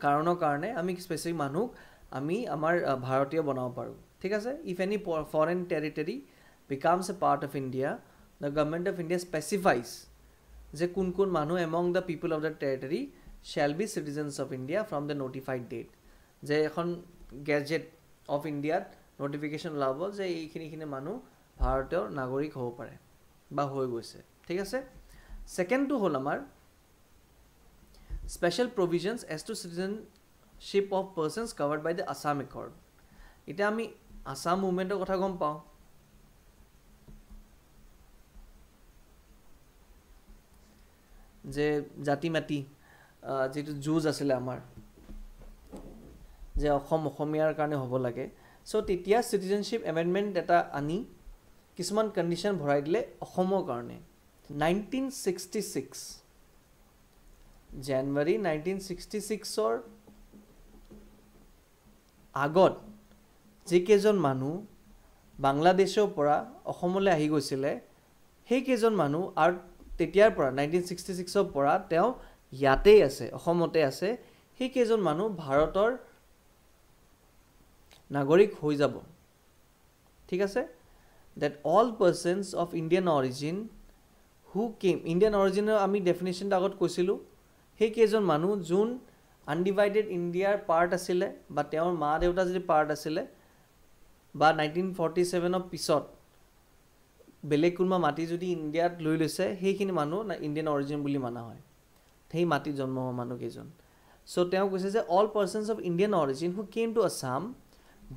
কাৰণৰ কাৰণে আমি স্পেচিফিক মানুহক আমি আমাৰ ভাৰতীয় বনাব পাৰোঁ। ঠিক আছে, if any foreign territory becomes a part of India, the government of India specifies যে কোন মানুহ among the people of the territory shall be citizens of India from the notified date. যে এখন গেজেট অফ ইণ্ডিয়াত notification ওলাব যে এইখিনি মানুহ ভাৰতীয় নাগৰিক হ'ব পাৰে বা হৈ গৈছে। ঠিক আছে, ছেকেণ্ডটো হ'ল আমাৰ special provisions as to citizenship of persons covered by the Assam accord. এতিয়া আমি আছাম মুভমেণ্টৰ কথা গম পাওঁ। যে জাতি মাতি যিটো যুঁজ আছিলে আমাৰ, যে অসমীয়াৰ কাৰণে হ'ব লাগে। চ' তেতিয়া চিটিজেনশ্বিপ এমেণ্ডমেণ্ট এটা আনি কিছুমান কণ্ডিশ্যন ভৰাই দিলে অসমৰ কাৰণে। 1966 জানুৱাৰী 1966 আগত যিকেইজন মানুহ বাংলাদেশৰ পৰা অসমলৈ আহি গৈছিলে সেইকেইজন মানুহ আৰু তেতিয়াৰ পৰা 1966ৰ পৰা তেওঁ ইয়াতেই আছে অসমতে আছে সেইকেইজন মানুহ ভাৰতৰ নাগৰিক হৈ যাব ঠিক আছে that all persons of Indian origin who came Indian origin আমি definition আগত কৈছিলো সেইকেইজন মানুহ যোন undivided Indiaৰ পাৰ্ট আছিলে বা তেওঁৰ মা দেউতা যদি পাৰ্ট আছিলে বা 1947 পিছত বেলেগ কোনবা মাটি যদি ইণ্ডিয়াত লৈ লৈছে সেইখিনি মানুহ ইণ্ডিয়ান অৰিজিন বুলি মানা হয় সেই মাটি জন্ম হোৱা মানুহ কেইজন সো তেওঁ কৈছে যে all persons of Indian origin who came to Assam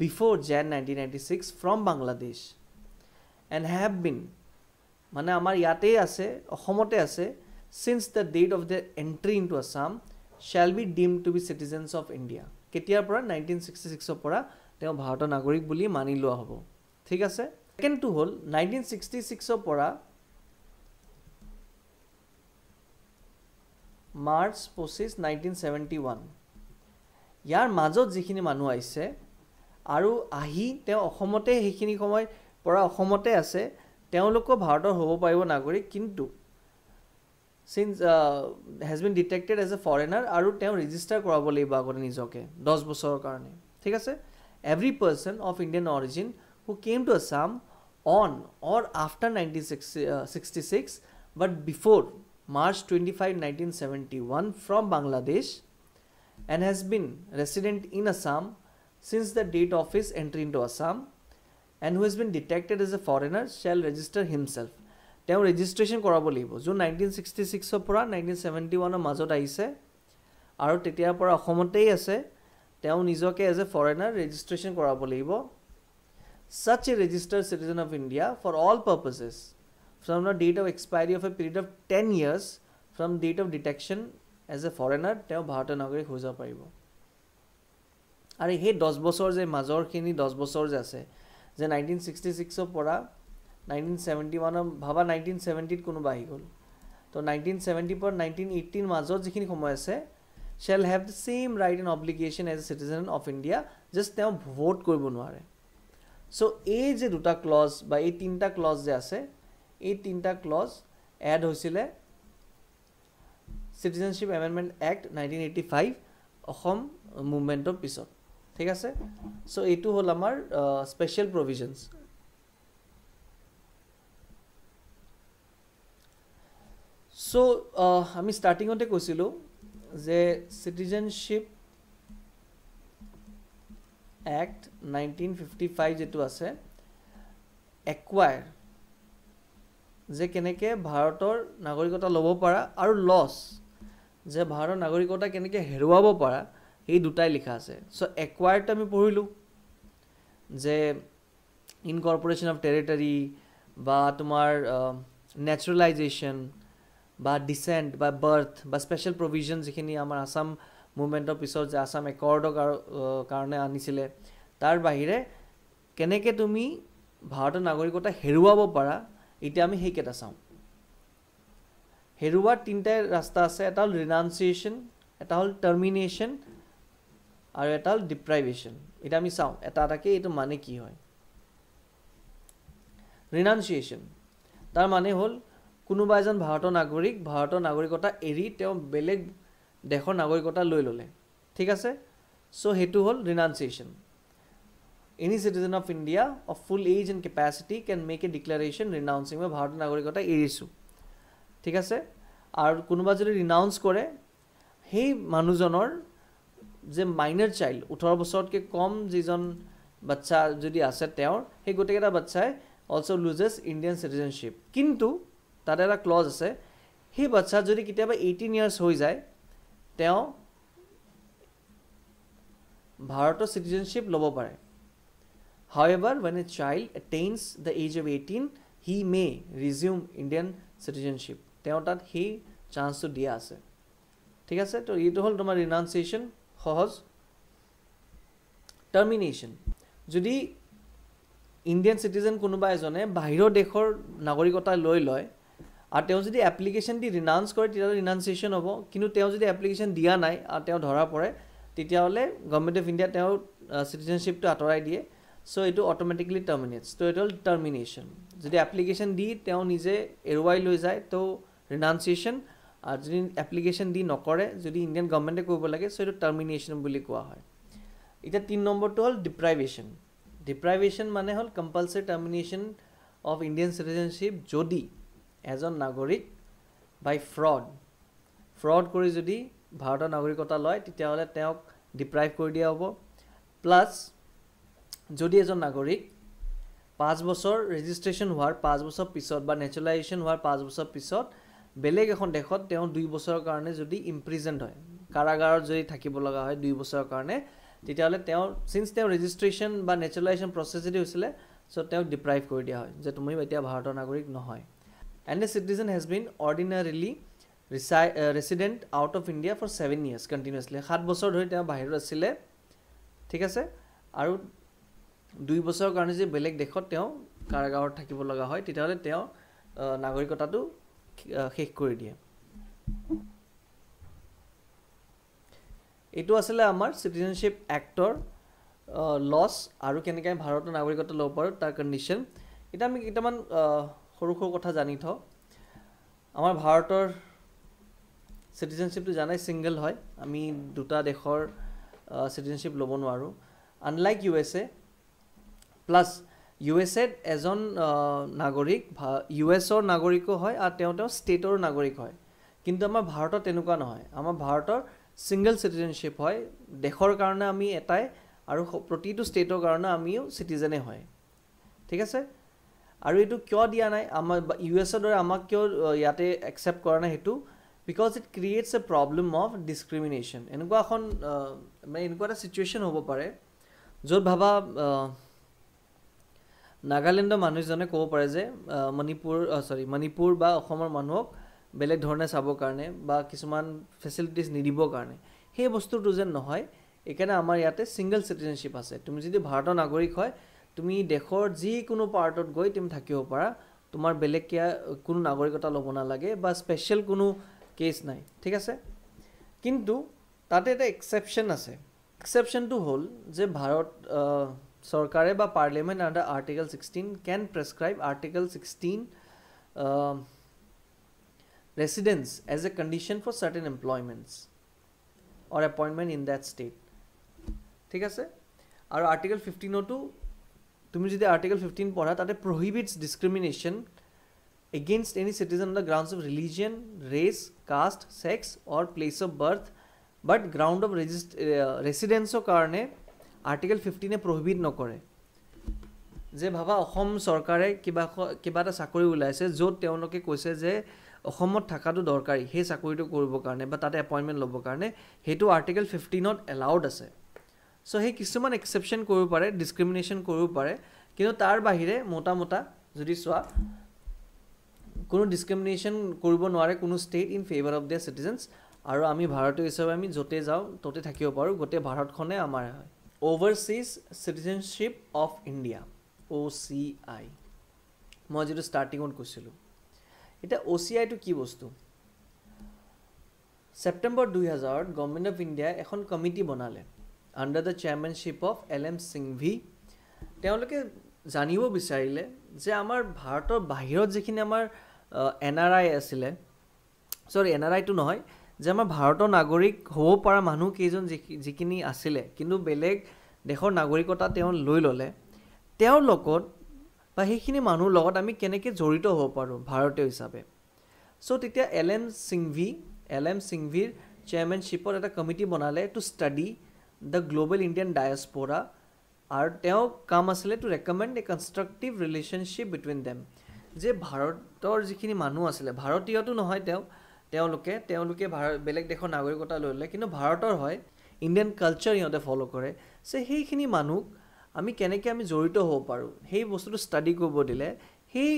before Jan 1996 from Bangladesh and have been মানে আমাৰ ইয়াতেই আছে অসমতে আছে since the date of their entry into Assam shall be deemed to be citizens of India কেতিয়াৰ পৰা 1966 পৰা তেওঁ ভাৰতৰ নাগৰিক বুলি মানি লোৱা হ'ব ঠিক আছে সেকেন্ড টু হল 1966 পৰা মাৰ্চ 25 1971 ইয়াৰ মাজত যিখিনি মানুহ আহিছে আৰু আহি তেওঁ অসমতে সেইখিনি সময় পৰা অসমতে আছে তেওঁলোকো ভাৰতৰ হ'ব পাৰিব নাগৰিক কিন্তু since has been detected as a foreigner আৰু তেওঁ ৰেজিষ্টাৰ কৰাব লাগিব আগতে নিজকে 10 বছৰৰ কাৰণে ঠিক আছে every person of Indian origin who came to Assam on or after 1966 but before March 25 1971 from Bangladesh and has been resident in Assam since the date of his entry into Assam and who has been detected as a foreigner shall register himself তেওঁ registration কৰাব লাগিব যোন 1966 পৰা 1971 মাজত আহিছে আৰু তেতিয়াৰ পৰা অসমতেই আছে তেওঁ নিজকে এজ এ ফৰেনাৰ ৰেজিষ্ট্ৰেচন কৰাব লাগিব such a registered citizen of India for all purposes from the date of expiry of a period of 10 years from date of detection as a foreigner তেওঁ ভাৰতৰ নাগৰিক হৈ যাব পাৰিব আৰু সেই 10 বছৰ যে মাজৰখিনি 10 বছৰ যে আছে যে 1966 পৰা 1971 ভাবা 1970 কোনোবা আহি গ'ল তো 1970 পৰা 1918 মাজত যিখিনি সময় আছে shall have the same right and obligation as a citizen of India just তেওঁ ভোট কৰিব নোৱাৰে সো এই যে দুটা ক্লজ বা এই তিনটা ক্লজ যে আছে এই তিনটা ক্লজ এড হৈছিলে Citizenship Amendment Act 1985 অসম মুভমেন্টৰ পিছত ঠিক আছে সো এইটো হল আমাৰ স্পেশাল প্ৰভিজনস সো আমি স্টার্টিংতে কৈছিলো যে Citizenship Act 1955 যেটো আছে acquire যে কেনেকে ভাৰতৰ নাগৰিকতা ল'ব পাৰা আৰু লস যে ভাৰতৰ নাগৰিকতা কেনেকে হেৰুৱাব পাৰা এই দুটাই লিখা আছে সো acquired আমি পঢ়িলো যে ইনকৰ্পোৰেশন অফ টেৰিটৰি বা তোমাৰ ন্যাচুৰালাইজেশন বা ডিসেন্ট বা বাৰ্থ বা স্পেশাল প্ৰভিজন যিখিনি আমাৰ আসাম মুভমেন্টৰ পিছত যে আসাম একৰ্ডৰ কাৰণে আনিছিলে তাৰ বাহিৰে কেনেকে তুমি ভাৰতৰ নাগৰিকতা হেৰুৱাব পাৰা এটা আমি হেইকেটা চাও হেৰুৱাৰ তিনটা ৰাস্তা আছে এটা হল ৰিনাউন্সিয়েশন এটা হল টাৰ্মিনেশন আৰু এটা হল ডিপ্ৰাইভেশন এটা আমি চাও এটা এটাকে এটো মানে কি হয় ৰিনাউন্সিয়েশন তাৰ মানে হল কোনোবা এজন ভাৰতৰ নাগৰিকতা এৰি তেওঁ বেলেগ দেশৰ নাগৰিকতা লৈ ললে ঠিক আছে সো হেতু হল ৰিনাউন্সিয়েশন any citizen of India of full age and capacity can make a declaration renouncing মই ভাৰতৰ নাগৰিকতা এৰিছো ঠিক আছে আৰু কোনোবা যদি ৰিনাউন্স কৰে সেই মানুহজনৰ যে মাইনৰ চাইল্ড 18 বছৰতকৈ কম যিজন বাচ্চা যদি আছে তেওঁৰ সেই গোটেইটা বাচ্চাই also loses Indian citizenship কিন্তু তাতে এটা ক্লজ আছে সেই বাচ্চা যদি কিতাবা 18 ইয়ার্স হৈ যায় তেওঁ ভাৰতৰ citizenship ল'ব পাৰে however when a child attains the age of 18 he may resume Indian citizenship তেওঁ তাত হি চান্স তো দিয়া আছে ঠিক আছে তো এইটো হল তোমাৰ ৰিনাউন্সিয়েশন সহজ টাৰ্মিনেশন যদি ইন্ডিয়ান সিটিজেন কোনোবা এজনে বাহিৰৰ দেশৰ নাগৰিকতা লৈ লয় আৰু তেওঁ যদি এপ্লিকেশন দি ৰিনাউন্স কৰে তেতিয়া ৰিনাউন্সিয়েশন হ'ব কিন্তু তেওঁ যদি এপ্লিকেশন দিয়া নাই আৰু তেওঁ ধৰা পৰে তেতিয়াহ'লে গভৰ্ণমেণ্ট অফ ইণ্ডিয়া তেওঁৰ চিটিজেনশ্বিপটো আঁতৰাই দিয়ে চ' এইটো অট'মেটিকলি টাৰ্মিনেটছ ত' এইটো হ'ল টাৰ্মিনেশ্যন যদি এপ্লিকেশ্যন দি তেওঁ নিজে এৰুৱাই লৈ যায় তো ৰিনাউন্সিয়েশ্যন আৰু যদি এপ্লিকেশ্যন দি নকৰে যদি ইণ্ডিয়ান গভৰ্ণমেণ্টে কৰিব লাগে চ' এইটো টাৰ্মিনেশ্যন বুলি কোৱা হয় এতিয়া 3 নম্বৰটো হ'ল ডিপ্ৰাইভেশ্যন মানে হ'ল compulsory termination of Indian citizenship যদি এজন নাগৰিক বাই ফ্ৰড কৰি যদি ভাৰতৰ নাগৰিকতা লয় তেতিয়াহ'লে তেওঁক ডিপ্ৰাইভ কৰি দিয়া হ'ব প্লাছ যদি এজন নাগৰিক 5 বছৰ ৰেজিষ্ট্ৰেশ্যন হোৱাৰ 5 বছৰ পিছত বা নেচুৰেলাইজেশ্যন হোৱাৰ 5 বছৰ পিছত বেলেগ এখন দেশত তেওঁ 2 বছৰৰ কাৰণে যদি ইম্প্ৰিজেণ্ট হয় কাৰাগাৰত যদি থাকিব লগা হয় 2 বছৰৰ কাৰণে তেতিয়াহ'লে তেওঁ সিন্স তেওঁ ৰেজিষ্ট্ৰেশ্যন বা নেচুৰেলাইজেশ্যন প্ৰচেছ যদি হৈছিলে চ' তেওঁক ডিপ্ৰাইভ কৰি দিয়া হয় যে তুমি এতিয়া ভাৰতৰ নাগৰিক নহয় and a citizen has been ordinarily resident out of India for 7 years continuously 7 বছৰ ধৰি তেওঁ বাহিৰত আছিলে ঠিক আছে আৰু 2 বছৰৰ কাৰণে যদি বেলেগ দেশত তেওঁ কাৰাগাৰত থাকিব লগা হয় তেতিয়াহ'লে তেওঁ নাগৰিকতাটো শেষ কৰি দিয়ে এইটো আছিলে আমাৰ চিটিজেনশ্বিপ এক্টৰ লছ আৰু কেনেকৈ ভাৰতৰ নাগৰিকতা ল'ব পাৰোঁ তাৰ কণ্ডিশ্যন এতিয়া আমি কেইটামান সৰু কথা জানি থওঁ আমাৰ ভাৰতৰ চিটিজেনশ্বিপটো জানাই ছিংগল হয় আমি দুটা দেশৰ চিটিজেনশ্বিপ ল'ব নোৱাৰোঁ আনলাইক USA প্লাছ USA এজন নাগৰিক US-ৰ নাগৰিকো হয় আৰু তেওঁ ষ্টেটৰ নাগৰিক হয় কিন্তু আমাৰ ভাৰতত তেনেকুৱা নহয় আমাৰ ভাৰতৰ ছিংগল চিটিজেনশ্বিপ হয় দেশৰ কাৰণে আমি এটাই আৰু প্ৰতিটো ষ্টেটৰ কাৰণে আমিও চিটিজেনে হয় ঠিক আছে আৰু এইটো কিয় দিয়া নাই আমাৰ US-ৰ দৰে আমাক কিয় ইয়াতে একচেপ্ট কৰা নাই সেইটো because it creates A problem of discrimination এনেকুৱা এখন মানে এনেকুৱা এটা চিটুৱেশ্যন হ'ব পাৰে য'ত ভাবা নাগালেণ্ডৰ মানুহজনে ক'ব পাৰে যে মণিপুৰ বা অসমৰ মানুহক বেলেগ ধৰণে চাবৰ কাৰণে বা কিছুমান ফেচিলিটিজ নিদিবৰ কাৰণে সেই বস্তুটো যেন নহয় এইকাৰণে আমাৰ ইয়াতে ছিংগল চিটিজেনশ্বিপ আছে তুমি যদি ভাৰতৰ নাগৰিক হয় তুমি দেশৰ যিকোনো পাৰ্টত গৈ তুমি থাকিব পাৰা তোমাৰ বেলেগ কোনো নাগৰিকতা ল'ব নালাগে বা স্পেচিয়েল কোনো কেছ নাই ঠিক আছে কিন্তু তাতে এটা এক্সেপশ্যন আছে এক্সেপশ্যনটো হ'ল যে ভাৰত চৰকাৰে বা parliament under article 16 can prescribe article 16 residence as a condition for certain employments or appointment in that state ঠিক আছে আৰু আৰ্টিকল 15 তুমি যদি আৰ্টিকল 15 পঢ়া তাতে prohibits discrimination against any citizen on the grounds of religion, race, caste, sex or place of birth but ground of residence কাৰণে article 15 prohibit নকৰে যে ভাবা অসম চৰকাৰে কিবা এটা চাকৰি ওলাইছে য'ত তেওঁলোকে কৈছে যে অসমত থকাটো দৰকাৰী সেই চাকৰিটো কৰিবৰ কাৰণে বা তাতে এপইণ্টমেণ্ট ল'বৰ কাৰণে সেইটো আৰ্টিকল 15 এলাউড আছে চ' সেই কিছুমান এক্সেপশ্যন কৰিব পাৰে ডিছক্ৰিমিনেশ্যন কৰিব পাৰে কিন্তু তাৰ বাহিৰে মোটা যদি চোৱা কোনো ডিছক্ৰিমিনেশ্যন কৰিব নোৱাৰে কোনো state in favour of there citizens আৰু আমি ভাৰতীয় হিচাপে আমি য'তে যাওঁ ত'তে থাকিব পাৰোঁ গোটেই ভাৰতখনে আমাৰ হয় overseas citizenship of India OCI মই যিটো ষ্টাৰ্টিঙত কৈছিলোঁ এতিয়া OCIটো কি বস্তু ছেপ্টেম্বৰ 2000 গভৰ্ণমেণ্ট অফ ইণ্ডিয়াই এখন কমিটি বনালে under the chairmanship of LM Singhvi তেওঁলোকে জানিব বিচাৰিলে যে আমাৰ ভাৰতৰ বাহিৰত যিখিনি আমাৰ NRI আছিলে NRIটো নহয় যে আমাৰ ভাৰতৰ নাগৰিক হ'ব পৰা মানুহ কেইজন যিখিনি আছিলে কিন্তু বেলেগ দেশৰ নাগৰিকতা তেওঁ লৈ ল'লে তেওঁৰ লগত বা সেইখিনি মানুহৰ লগত আমি কেনেকৈ জড়িত হ'ব পাৰোঁ ভাৰতীয় হিচাপে চ' তেতিয়া LM সিংভিৰ চেয়াৰমেনশ্বিপত এটা কমিটি বনালে to study the global Indian diaspora আৰু তেওঁ কাম আছিলে to recommend a constructive relationship between them যে ভাৰতৰ যিখিনি মানুহ আছিলে ভাৰতীয়তো নহয় তেওঁলোকে বেলেগ দেশৰ নাগৰিকতা লৈ ল'লে কিন্তু ভাৰতৰ হয় ইণ্ডিয়ান কালচাৰ সিহঁতে ফ'ল' কৰে সেইখিনি মানুহক আমি কেনেকৈ জড়িত হ'ব পাৰোঁ সেই বস্তুটো ষ্টাডি কৰিব দিলে সেই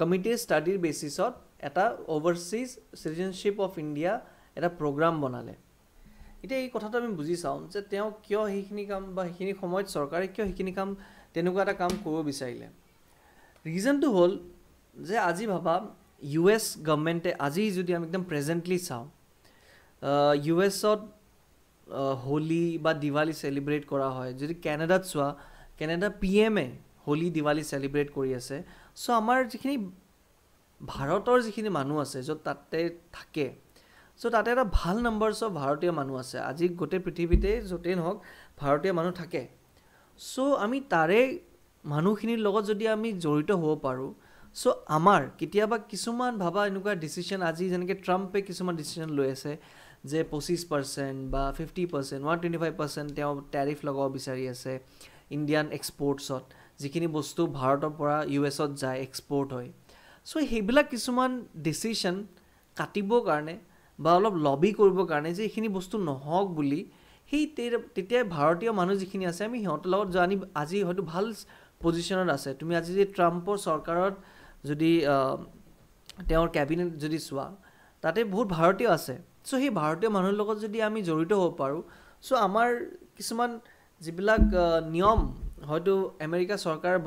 কমিটিৰ ষ্টাডিৰ বেচিছত এটা অভাৰচিজ চিটিজেনশ্বিপ অফ ইণ্ডিয়া এটা প্ৰগ্ৰাম বনালে এতিয়া এই কথাটো আমি বুজি চাওঁ যে তেওঁ কিয় সেইখিনি কাম বা সেইখিনি সময়ত চৰকাৰে কিয় সেইখিনি কাম তেনেকুৱা এটা কাম কৰিব বিচাৰিলে ৰিজনটো হ'ল যে আজি ভাবা US গভৰ্ণমেণ্টে আজি যদি আমি একদম প্ৰেজেণ্টলি চাওঁ US-ত হোলি বা দিৱালী চেলিব্ৰেট কৰা হয় যদি কেনেডাত চোৱা কেনেডা PM-এ হোলি দিৱালী চেলিব্ৰেট কৰি আছে চ' আমাৰ যিখিনি ভাৰতৰ যিখিনি মানুহ আছে য'ত তাতে থাকে চ' তাতে এটা ভাল নাম্বাৰছ অফ ভাৰতীয় মানুহ আছে আজি গোটেই পৃথিৱীতে য'তেই নহওক ভাৰতীয় মানুহ থাকে চ' আমি তাৰে মানুহখিনিৰ লগত যদি আমি জড়িত হ'ব পাৰোঁ চ' আমাৰ কেতিয়াবা কিছুমান ভাবা এনেকুৱা ডিচিশ্যন আজি যেনেকৈ ট্ৰাম্পে কিছুমান ডিচিশ্যন লৈ আছে যে 25% বা 50% 125% তেওঁ টেৰিফ লগাব বিচাৰি আছে ইণ্ডিয়ান এক্সপৰ্টছত যিখিনি বস্তু ভাৰতৰ পৰা US-ত যায় এক্সপৰ্ট হয় চ' সেইবিলাক কিছুমান ডিচিশ্যন কাটিবৰ কাৰণে বা অলপ লবি কৰিবৰ কাৰণে যে এইখিনি বস্তু নহওক বুলি সেই তেতিয়াই ভাৰতীয় মানুহ যিখিনি আছে আমি সিহঁতৰ লগত জানি আজি হয়তো ভাল পজিশ্যনত আছে তুমি আজি যদি ট্ৰাম্পৰ চৰকাৰত যদি তেওঁৰ কেবিনেট যদি চোৱা তাতে বহুত ভাৰতীয় আছে চ' সেই ভাৰতীয় মানুহৰ লগত যদি আমি জড়িত হ'ব পাৰোঁ চ' আমাৰ কিছুমান যিবিলাক নিয়ম হয়তো আমেৰিকা চৰকাৰে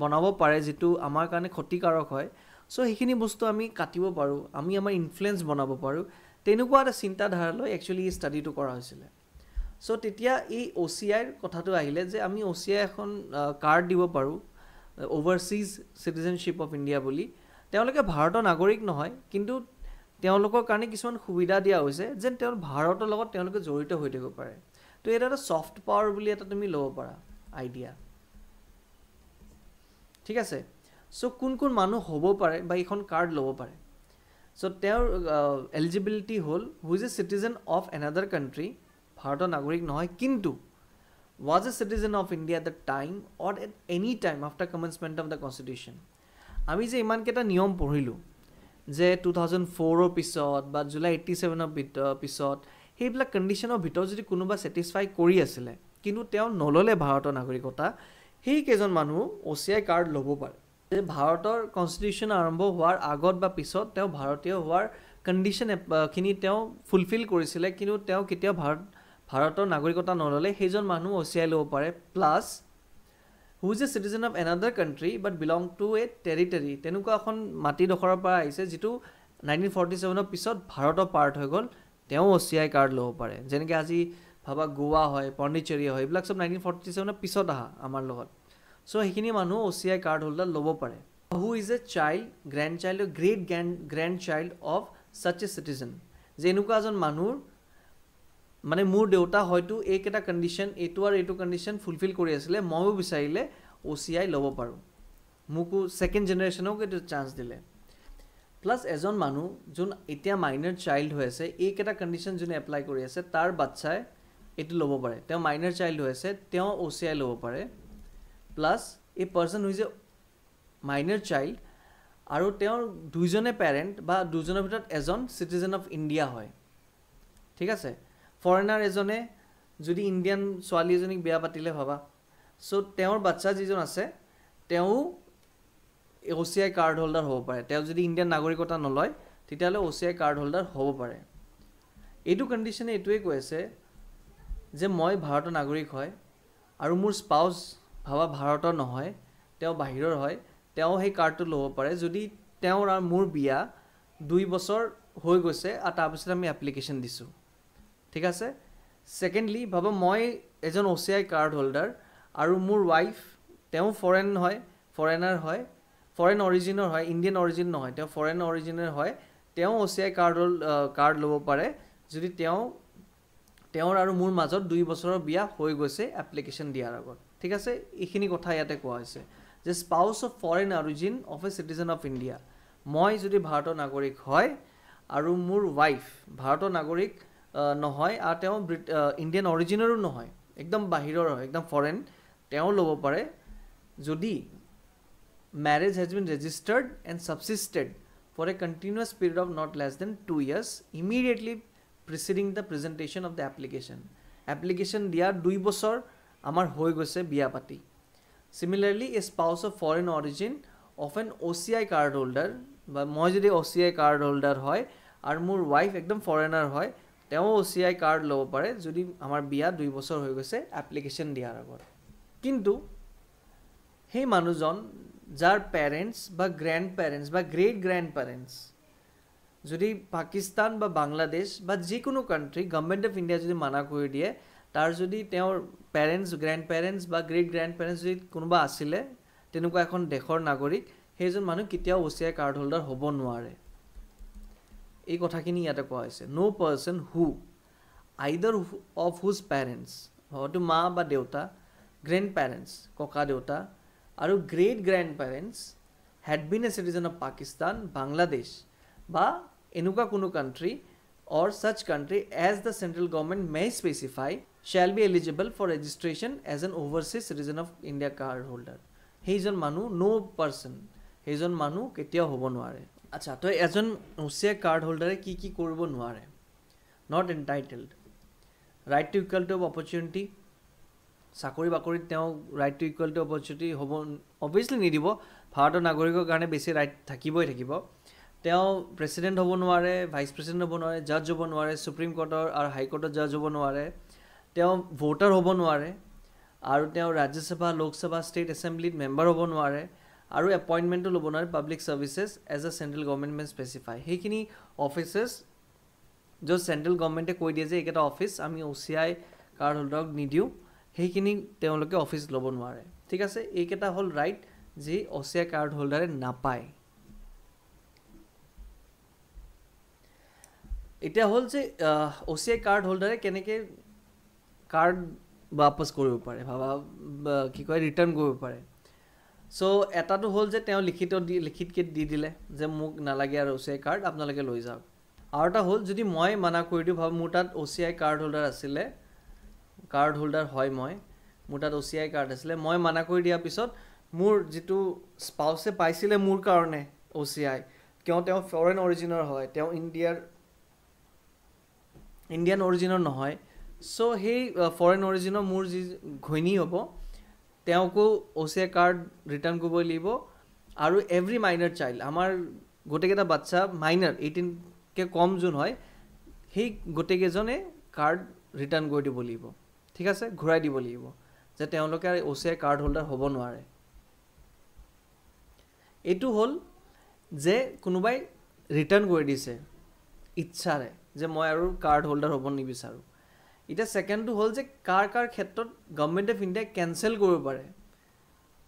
বনাব পাৰে যিটো আমাৰ কাৰণে ক্ষতিকাৰক হয় চ' সেইখিনি বস্তু আমি কাটিব পাৰোঁ আমি আমাৰ ইনফ্লুৱেঞ্চ বনাব পাৰোঁ তেনেকুৱা এটা চিন্তাধাৰালৈ একচুৱেলি এই ষ্টাডিটো কৰা হৈছিলে চ' তেতিয়া এই OCIৰ কথাটো আহিলে যে আমি OCI এখন কাৰ্ড দিব পাৰোঁ অভাৰচিজ চিটিজেনশ্বিপ অফ ইণ্ডিয়া বুলি তেওঁলোকে ভাৰতৰ নাগৰিক নহয় কিন্তু তেওঁলোকৰ কাৰণে কিছুমান সুবিধা দিয়া হৈছে যেন তেওঁ ভাৰতৰ লগত তেওঁলোকে জড়িত হৈ থাকিব পাৰে তো এটা এটা ছফ্ট পাৱাৰ বুলি এটা তুমি ল'ব পাৰা আইডিয়া ঠিক আছে চ' কোন কোন মানুহ হ'ব পাৰে বা এইখন কাৰ্ড ল'ব পাৰে চ' তেওঁৰ এলিজিবিলিটি হ'ল হু is A citizen of another country ভাৰতৰ নাগৰিক নহয় কিন্তু was a citizen of India at the time or at any time after commencement of the constitution আমি যে ইমানকেইটা নিয়ম পঢ়িলোঁ যে 2004 পিছত বা জুলাই 87 পিছত সেইবিলাক কণ্ডিশ্যনৰ ভিতৰত যদি কোনোবা ছেটিছফাই কৰি আছিলে কিন্তু তেওঁ নল'লে ভাৰতৰ নাগৰিকতা সেই কেইজন মানুহ OCI কাৰ্ড ল'ব পাৰে যে ভাৰতৰ কনষ্টিটিউশ্যন আৰম্ভ হোৱাৰ আগত বা পিছত তেওঁ ভাৰতীয় হোৱাৰ কণ্ডিশ্যনখিনি তেওঁ ফুলফিল কৰিছিলে কিন্তু তেওঁ কেতিয়াও ভাৰতৰ নাগৰিকতা নল'লে সেইজন মানুহ OCI ল'ব পাৰে plus who is A citizen of another country but belong to A territory তেনেকুৱা এখন মাটিডোখৰৰ পৰা আহিছে যিটো 1947 পিছত ভাৰতৰ পাৰ্ট হৈ গ'ল তেওঁ OCI কাৰ্ড ল'ব পাৰে যেনেকৈ আজি ভাবা গোৱা হয় পণ্ডিচেৰী হয় এইবিলাক চব 1947 পিছত অহা আমাৰ লগত চ' সেইখিনি মানুহ OCI কাৰ্ড হোল্ডাৰ ল'ব পাৰে হু is a child grand child great grand child of ছাচ a citizen যে এনেকুৱা এজন মানুহৰ মানে মোৰ দেউতা হয়তো এইকেইটা কণ্ডিশ্যন এইটো আৰু এইটো কণ্ডিশ্যন ফুলফিল কৰি আছিলে ময়ো বিচাৰিলে OCI ল'ব পাৰোঁ মোকো ছেকেণ্ড জেনেৰেশ্যনক এইটো চান্স দিলে প্লাছ এজন মানুহ যোন এতিয়া মাইনাৰ চাইল্ড হৈ আছে এইকেইটা কণ্ডিশ্যন যোনে এপ্লাই কৰি আছে তাৰ বাচ্চাই এইটো ল'ব পাৰে তেওঁ মাইনাৰ চাইল্ড হৈ আছে তেওঁ OCI ল'ব পাৰে প্লাছ এই person who is a minor child আৰু তেওঁৰ দুইজনে পেৰেণ্ট বা দুজনৰ ভিতৰত এজন চিটিজেন অফ ইণ্ডিয়া হয় ঠিক আছে ফৰেনাৰ এজনে যদি ইণ্ডিয়ান ছোৱালী এজনীক বিয়া পাতিলে ভাবা চ' তেওঁৰ বাচ্চা যিজন আছে তেওঁ OCI কাৰ্ড হোল্ডাৰ হ'ব পাৰে তেওঁ যদি ইণ্ডিয়ান নাগৰিকতা নলয় তেতিয়াহ'লে OCI কাৰ্ড হোল্ডাৰ হ'ব পাৰে এইটো কণ্ডিশ্যনে এইটোৱে কৈ আছে যে মই ভাৰতৰ নাগৰিক হয় আৰু মোৰ স্পাউচ ভাবা ভাৰতৰ নহয় তেওঁ বাহিৰৰ হয় তেওঁ সেই কাৰ্ডটো ল'ব পাৰে যদি তেওঁৰ আৰু মোৰ বিয়া 2 বছৰ হৈ গৈছে আৰু তাৰপিছত আমি এপ্লিকেশ্যন দিছোঁ ঠিক আছে ছেকেণ্ডলি ভাবা মই এজন OCI কাৰ্ড হোল্ডাৰ আৰু মোৰ ৱাইফ তেওঁ ফৰেনাৰ হয় ফৰেন অৰিজিনৰ হয় ইণ্ডিয়ান অৰিজিন নহয় তেওঁ ফৰেন অৰিজিনৰ হয় তেওঁ OCI কাৰ্ড ল'ব পাৰে যদি তেওঁৰ আৰু মোৰ মাজত 2 বছৰৰ বিয়া হৈ গৈছে এপ্লিকেশ্যন দিয়াৰ আগত ঠিক আছে এইখিনি কথা ইয়াতে কোৱা হৈছে যে spouse of foreign origin of A citizen of India মই যদি ভাৰতৰ নাগৰিক হয় আৰু মোৰ ৱাইফ ভাৰতৰ নাগৰিক নহয় আৰু তেওঁ ইণ্ডিয়ান অৰিজিনৰো নহয় একদম বাহিৰৰ হয় একদম ফৰেন তেওঁ ল'ব পাৰে যদি marriage has been registered and subsisted for a continuous period of not less than 2 years immediately preceding the presentation of the application দিয়াৰ 2 বছৰ আমাৰ হৈ গৈছে বিয়া পাতি similarly a spouse of foreign origin of an OCI card holder বা মই যদি OCI card holder হয় আৰু মোৰ wife একদম foreigner হয় তেওঁ OCI card ল'ব পাৰে যদি আমাৰ বিয়া 2 বছৰ হৈ গৈছে application দিয়াৰ আগত কিন্তু সেই মানুহজন যাৰ পেৰেণ্টছ বা গ্ৰেণ্ড পেৰেণ্টছ বা গ্ৰেট গ্ৰেণ্ড পেৰেণ্টছ যদি পাকিস্তান বা বাংলাদেশ বা যিকোনো কাণ্ট্ৰি গভৰ্ণমেণ্ট অফ ইণ্ডিয়া যদি মানা কৰি দিয়ে, তাৰ যদি তেওঁৰ পেৰেণ্টছ, গ্ৰেণ্ড পেৰেণ্টছ বা গ্ৰেট গ্ৰেণ্ড পেৰেণ্টছ যদি কোনোবা আছিলে তেনেকুৱা এখন দেশৰ নাগৰিক, সেইজন মানুহ কেতিয়াও OCI কাৰ্ড হোল্ডাৰ হ'ব নোৱাৰে। এই কথাখিনি ইয়াতে কোৱা হৈছে। নো পাৰ্চন হু আইদাৰ অফ হুজ পেৰেণ্টছ, হয়তো মা বা দেউতা, গ্ৰেণ্ড পেৰেণ্টছ ককা দেউতা, আৰু great grand parents had been a citizen of Pakistan, Bangladesh বা এনেকুৱা কোনো country or such country as the central government may specify shall be eligible for registration as an overseas citizen of India card holder. সেইজন মানুহ no person, সেইজন মানুহ কেতিয়াও হ'ব নোৱাৰে। আচ্ছা, তো এজন OCI কাৰ্ড হোল্ডাৰে কি কি কৰিব নোৱাৰে? Not entitled, right to equality of opportunity, চাকৰি বাকৰিত তেওঁ ৰাইট টু ইকুৱেলিটি অপৰচুনিটি হ'ব অভিয়াছলি নিদিব, ভাৰতৰ নাগৰিকৰ কাৰণে বেছি ৰাইট থাকিবই থাকিব। তেওঁ প্ৰেছিডেণ্ট হ'ব নোৱাৰে, ভাইচ প্ৰেছিডেণ্ট হ'ব নোৱাৰে, জাজ হ'ব নোৱাৰে, সুপ্ৰিম কোৰ্টৰ আৰু হাইকোৰ্টৰ জাজ হ'ব নোৱাৰে, তেওঁ ভোটাৰ হ'ব নোৱাৰে, আৰু তেওঁ ৰাজ্যসভা, লোকসভা, ষ্টেট এছেম্বলিত মেম্বাৰ হ'ব নোৱাৰে, আৰু এপইণ্টমেণ্টো ল'ব নোৱাৰে public services as a central government may specify. সেইখিনি অফিচেছ য'ত চেণ্ট্ৰেল গভৰ্ণমেণ্টে কৈ দিয়ে যে এইকেইটা অফিচ আমি OCI কাৰ্ড হোল্ডাৰক নিদিওঁ, সেইখিনি তেওঁলোকে অফিচ ল'ব নোৱাৰে। ঠিক আছে, এইকেইটা হ'ল ৰাইট যি OCI কাৰ্ড হোল্ডাৰে নাপায়। এতিয়া হ'ল যে OCI কাৰ্ড হোল্ডাৰে কেনেকৈ কাৰ্ড বাপচ কৰিব পাৰে, ভাবা কি কয় ৰিটাৰ্ণ কৰিব পাৰে। চ' এটাটো হ'ল যে তেওঁ লিখিতকৈ দি দিলে যে মোক নালাগে আৰু OCI কাৰ্ড, আপোনালোকে লৈ যাওক। আৰু এটা হ'ল যদি মই মানা কৰি দিওঁ, ভাব মোৰ তাত OCI কাৰ্ড হোল্ডাৰ আছিলে, কাৰ্ড হোল্ডাৰ হয় মই, মোৰ তাত OCI কাৰ্ড আছিলে, মই মানা কৰি দিয়াৰ পিছত মোৰ যিটো স্পাউচে পাইছিলে মোৰ কাৰণে OCI, কিয় তেওঁ ফৰেন অৰিজিনৰ হয়, তেওঁ ইণ্ডিয়ান অৰিজিনৰ নহয়, চ' সেই ফৰেন অৰিজিনৰ মোৰ যি ঘৈণী হ'ব তেওঁকো OCI কাৰ্ড ৰিটাৰ্ণ কৰিব লাগিব। আৰু এভৰি মাইনাৰ চাইল্ড, আমাৰ গোটেইকেইটা বাচ্চা মাইনাৰ 18কে কম যোন হয়, সেই গোটেইকেইজনে কাৰ্ড ৰিটাৰ্ণ কৰি দিব লাগিব। ঠিক আছে, ঘূৰাই দিব লাগিব, যে তেওঁলোকে OCI কাৰ্ড হোল্ডাৰ হ'ব নোৱাৰে। এইটো হ'ল যে কোনোবাই ৰিটাৰ্ণ কৰি দিছে ইচ্ছাৰে, যে মই আৰু কাৰ্ড হোল্ডাৰ হ'ব নিবিচাৰোঁ। এতিয়া ছেকেণ্ডটো হ'ল যে কাৰ ক্ষেত্ৰত গভৰ্ণমেণ্ট অফ ইণ্ডিয়াই কেঞ্চেল কৰিব পাৰে,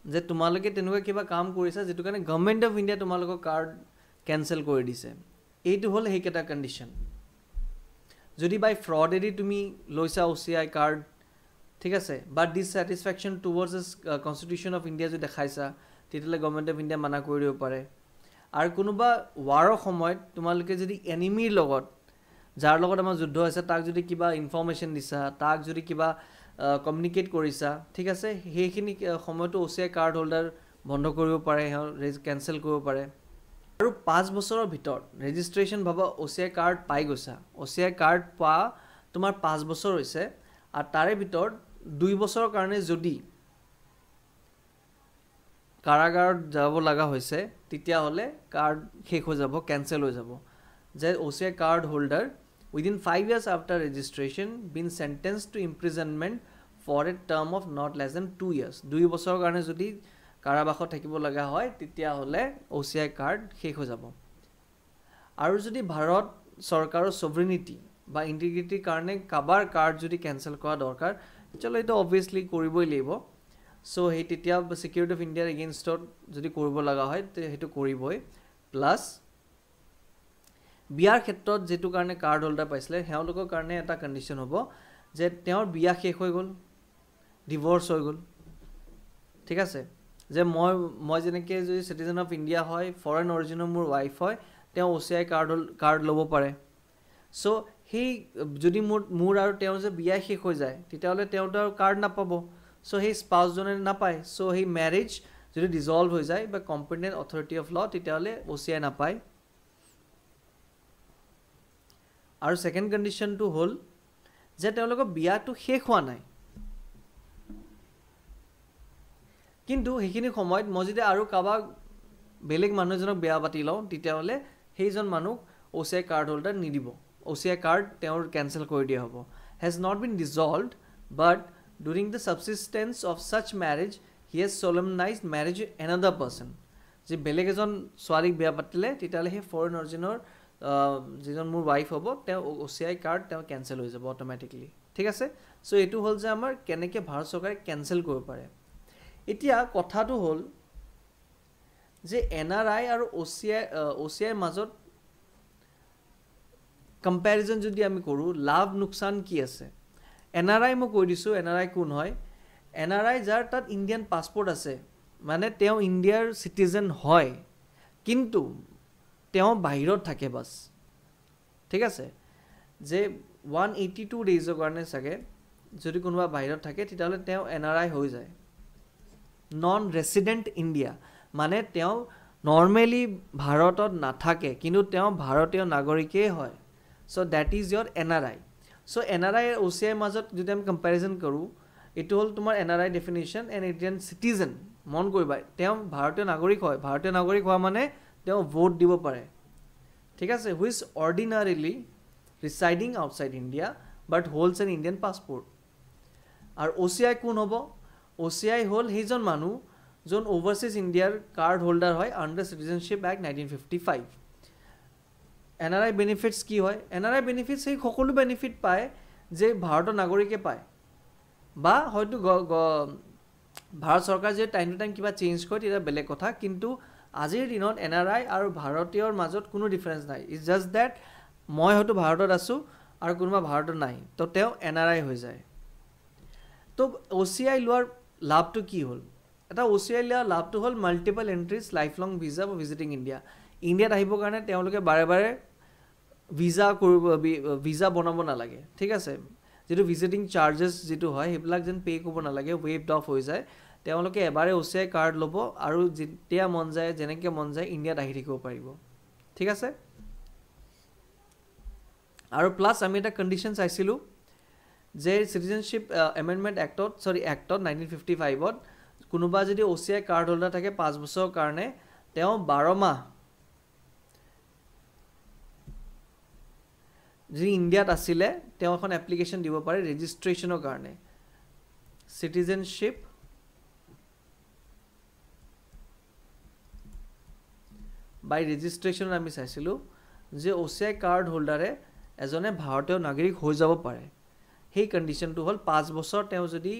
যে তোমালোকে তেনেকুৱা কিবা কাম কৰিছা যিটো কাৰণে গভৰ্ণমেণ্ট অফ ইণ্ডিয়াই তোমালোকৰ কাৰ্ড কেঞ্চেল কৰি দিছে। এইটো হ'ল সেইকেইটা কণ্ডিশ্যন। যদি বাই ফ্ৰডেদি তুমি লৈছা OCI কাৰ্ড, ঠিক আছে, বা ডিছছেটিছফেকশ্যন টুৱাৰ্ডছ কনষ্টিটিউশ্যন অফ ইণ্ডিয়া যদি দেখাইছা, তেতিয়াহ'লে গভৰ্ণমেণ্ট অফ ইণ্ডিয়া মানা কৰি দিব পাৰে। আৰু কোনোবা ৱাৰৰ সময়ত তোমালোকে যদি এনিমিৰ লগত, যাৰ লগত আমাৰ যুদ্ধ হৈছে, তাক যদি কিবা ইনফৰ্মেশ্যন দিছা, তাক যদি কিবা কমিউনিকেট কৰিছা, ঠিক আছে, সেইখিনি সময়তো OCI কাৰ্ড হোল্ডাৰ বন্ধ কৰিব পাৰে, কেঞ্চেল কৰিব পাৰে। আৰু 5 বছৰৰ ভিতৰত ৰেজিষ্ট্ৰেশ্যন ভাবা OCI কাৰ্ড পাই গৈছা, OCI কাৰ্ড পোৱা তোমাৰ 5 বছৰ হৈছে, আৰু তাৰে ভিতৰত 2 বছৰৰ কাৰণে যদি কাৰাগাৰত যাব লগা হৈছে, তেতিয়াহ'লে কাৰ্ড শেষ হৈ যাব, কেঞ্চেল হৈ যাব। যে OCI card holder within 5 years after registration been sentenced to imprisonment for a term of not less than 2 years, 2 বছৰৰ কাৰণে যদি কাৰাবাসত থাকিব লগা হয়, তেতিয়াহ'লে OCI কাৰ্ড শেষ হৈ যাব। আৰু যদি ভাৰত চৰকাৰৰ ছভৰিনিটি বা ইণ্টিগ্ৰিটিৰ কাৰণে কাবাৰ কাৰ্ড যদি কেঞ্চেল কৰা দৰকাৰ, তেতিয়াহ'লে এইটো অভিয়াছলি কৰিবই লাগিব। চ' সেই তেতিয়া ছিকিউৰিটি অফ ইণ্ডিয়াৰ এগেইনষ্টত যদি কৰিব লগা হয়, সেইটো কৰিবই। প্লাছ বিয়াৰ ক্ষেত্ৰত যিটো কাৰণে কাৰ্ড হোল্ডাৰ পাইছিলে, তেওঁলোকৰ কাৰণে এটা কণ্ডিশ্যন হ'ব যে তেওঁৰ বিয়া শেষ হৈ গ'ল, ডিভৰ্চ হৈ গ'ল, ঠিক আছে, যে মই যেনেকৈ যদি চিটিজেন অফ ইণ্ডিয়া হয়, ফৰেন অৰিজিনৰ মোৰ ৱাইফ হয়, তেওঁ OCI কাৰ্ড ল'ব পাৰে। চ' সেই যদি মোৰ আৰু তেওঁ যে বিয়া শেষ হৈ যায়, তেতিয়াহ'লে তেওঁতো আৰু কাৰ্ড নাপাব, চ' সেই স্পাউচজনে নাপায়। চ' সেই মেৰেজ যদি ডিজল্ভ হৈ যায় বা কম্পিটেণ্ট অথৰিটি অফ ল, তেতিয়াহ'লে OCI নাপায়। আৰু ছেকেণ্ড কণ্ডিশ্যনটো হ'ল যে তেওঁলোকৰ বিয়াটো শেষ হোৱা নাই, কিন্তু সেইখিনি সময়ত মই যদি আৰু কাৰোবাক বেলেগ মানুহ এজনক বিয়া পাতি লওঁ, তেতিয়াহ'লে সেইজন মানুহ OCI কাৰ্ড হোল্ডাৰ নিদিব, OCI কাৰ্ড তেওঁৰ কেঞ্চেল কৰি দিয়া হ'ব। Has not been dissolved but during the subsistence of such marriage he has solemnised marriage another person. যে বেলেগ এজন ছোৱালীক বিয়া পাতিলে, তেতিয়াহ'লে সেই ফৰেন অৰিজিনৰ যিজন মোৰ ৱাইফ হ'ব তেওঁ OCI কাৰ্ড তেওঁ কেঞ্চেল হৈ যাব অট'মেটিকলি ঠিক আছে চ' এইটো হ'ল যে আমাৰ কেনেকৈ ভাৰত চৰকাৰে কেঞ্চেল কৰিব পাৰে এতিয়া কথাটো হ'ল যে NRI আৰু OCI মাজত কম্পেৰিজন যদি আমি কৰোঁ লাভ লোকচান কি আছে NRI মই কৈ দিছোঁ NRI কোন হয় NRI যাৰ তাত ইণ্ডিয়ান পাছপৰ্ট আছে মানে তেওঁ ইণ্ডিয়াৰ চিটিজেন হয় কিন্তু তেওঁ বাহিৰত থাকে বাছ ঠিক আছে যে 182 ডেইজৰ কাৰণে চাগে যদি কোনোবা বাহিৰত থাকে তেতিয়াহ'লে তেওঁ NRI হৈ যায় নন ৰেচিডেণ্ট ইণ্ডিয়া মানে তেওঁ নৰ্মেলি ভাৰতত নাথাকে কিন্তু তেওঁ ভাৰতীয় নাগৰিকেই হয় so' that is your NRI so' NRI আৰু OCI মাজত যদি আমি কম্পেৰিজন কৰোঁ এইটো হ'ল তোমাৰ NRI definition N Indian citizen মন কৰিবা তেওঁ ভাৰতীয় নাগৰিক হয় ভাৰতীয় নাগৰিক হোৱা মানে তেওঁ ভোট দিব পাৰে ঠিক আছে which ordinarily residing outside India but holds an Indian passport আৰু OCI কোন হ'ব OCI হ'ল সেইজন মানুহ যোন অভাৰচিজ ইণ্ডিয়াৰ কাৰ্ড হোল্ডাৰ হয় under citizenship act 1955 NRI benefits কি হয় NRI বেনিফিটছ সেই সকলো বেনিফিট পায় যে ভাৰতৰ নাগৰিকে পায় বা হয়তো ভাৰত চৰকাৰ যদি টাইম টু টাইম কিবা চেঞ্জ কৰে তেতিয়া বেলেগ কথা কিন্তু আজিৰ দিনত NRI আৰু ভাৰতীয়ৰ মাজত কোনো ডিফাৰেঞ্চ নাই ইটছ জাষ্ট ডেট মই হয়তো ভাৰতত আছোঁ আৰু কোনোবা ভাৰতত নাই তো তেওঁ NRI হৈ যায় তো OCI লোৱাৰ লাভটো কি হ'ল এটা OCI লোৱাৰ লাভটো হ'ল multiple entries life long visa for visiting India ইণ্ডিয়াত আহিবৰ কাৰণে তেওঁলোকে বাৰে বাৰে ভিজা বনাব নালাগে ঠিক আছে যিটো ভিজিটিং চাৰ্জেছ যিটো হয় সেইবিলাক যেন পে' কৰিব নালাগে ৱেইভড অফ হৈ যায় তেওঁলোকে এবাৰে OCI কাৰ্ড ল'ব আৰু যেতিয়া মন যায় যেনেকৈ মন যায় ইণ্ডিয়াত আহি থাকিব পাৰিব ঠিক আছে আৰু প্লাছ আমি এটা কণ্ডিশ্যন চাইছিলোঁ যে চিটিজেনশ্বিপ এমেণ্ডমেণ্ট এক্টত 1955ত কোনোবা যদি OCI কাৰ্ড হোল্ডাৰ থাকে 5 বছৰৰ কাৰণে তেওঁ 12 মাহ যি ইণ্ডিয়াত আছিলে তেওঁ এখন এপ্লিকেশ্যন দিব পাৰে ৰেজিষ্ট্ৰেশ্যনৰ কাৰণে চিটিজেনশ্বিপ বাই ৰেজিষ্ট্ৰেশ্যনত আমি চাইছিলোঁ যে OCI কাৰ্ড হোল্ডাৰে এজনে ভাৰতীয় নাগৰিক হৈ যাব পাৰে সেই কণ্ডিশ্যনটো হ'ল 5 বছৰ তেওঁ যদি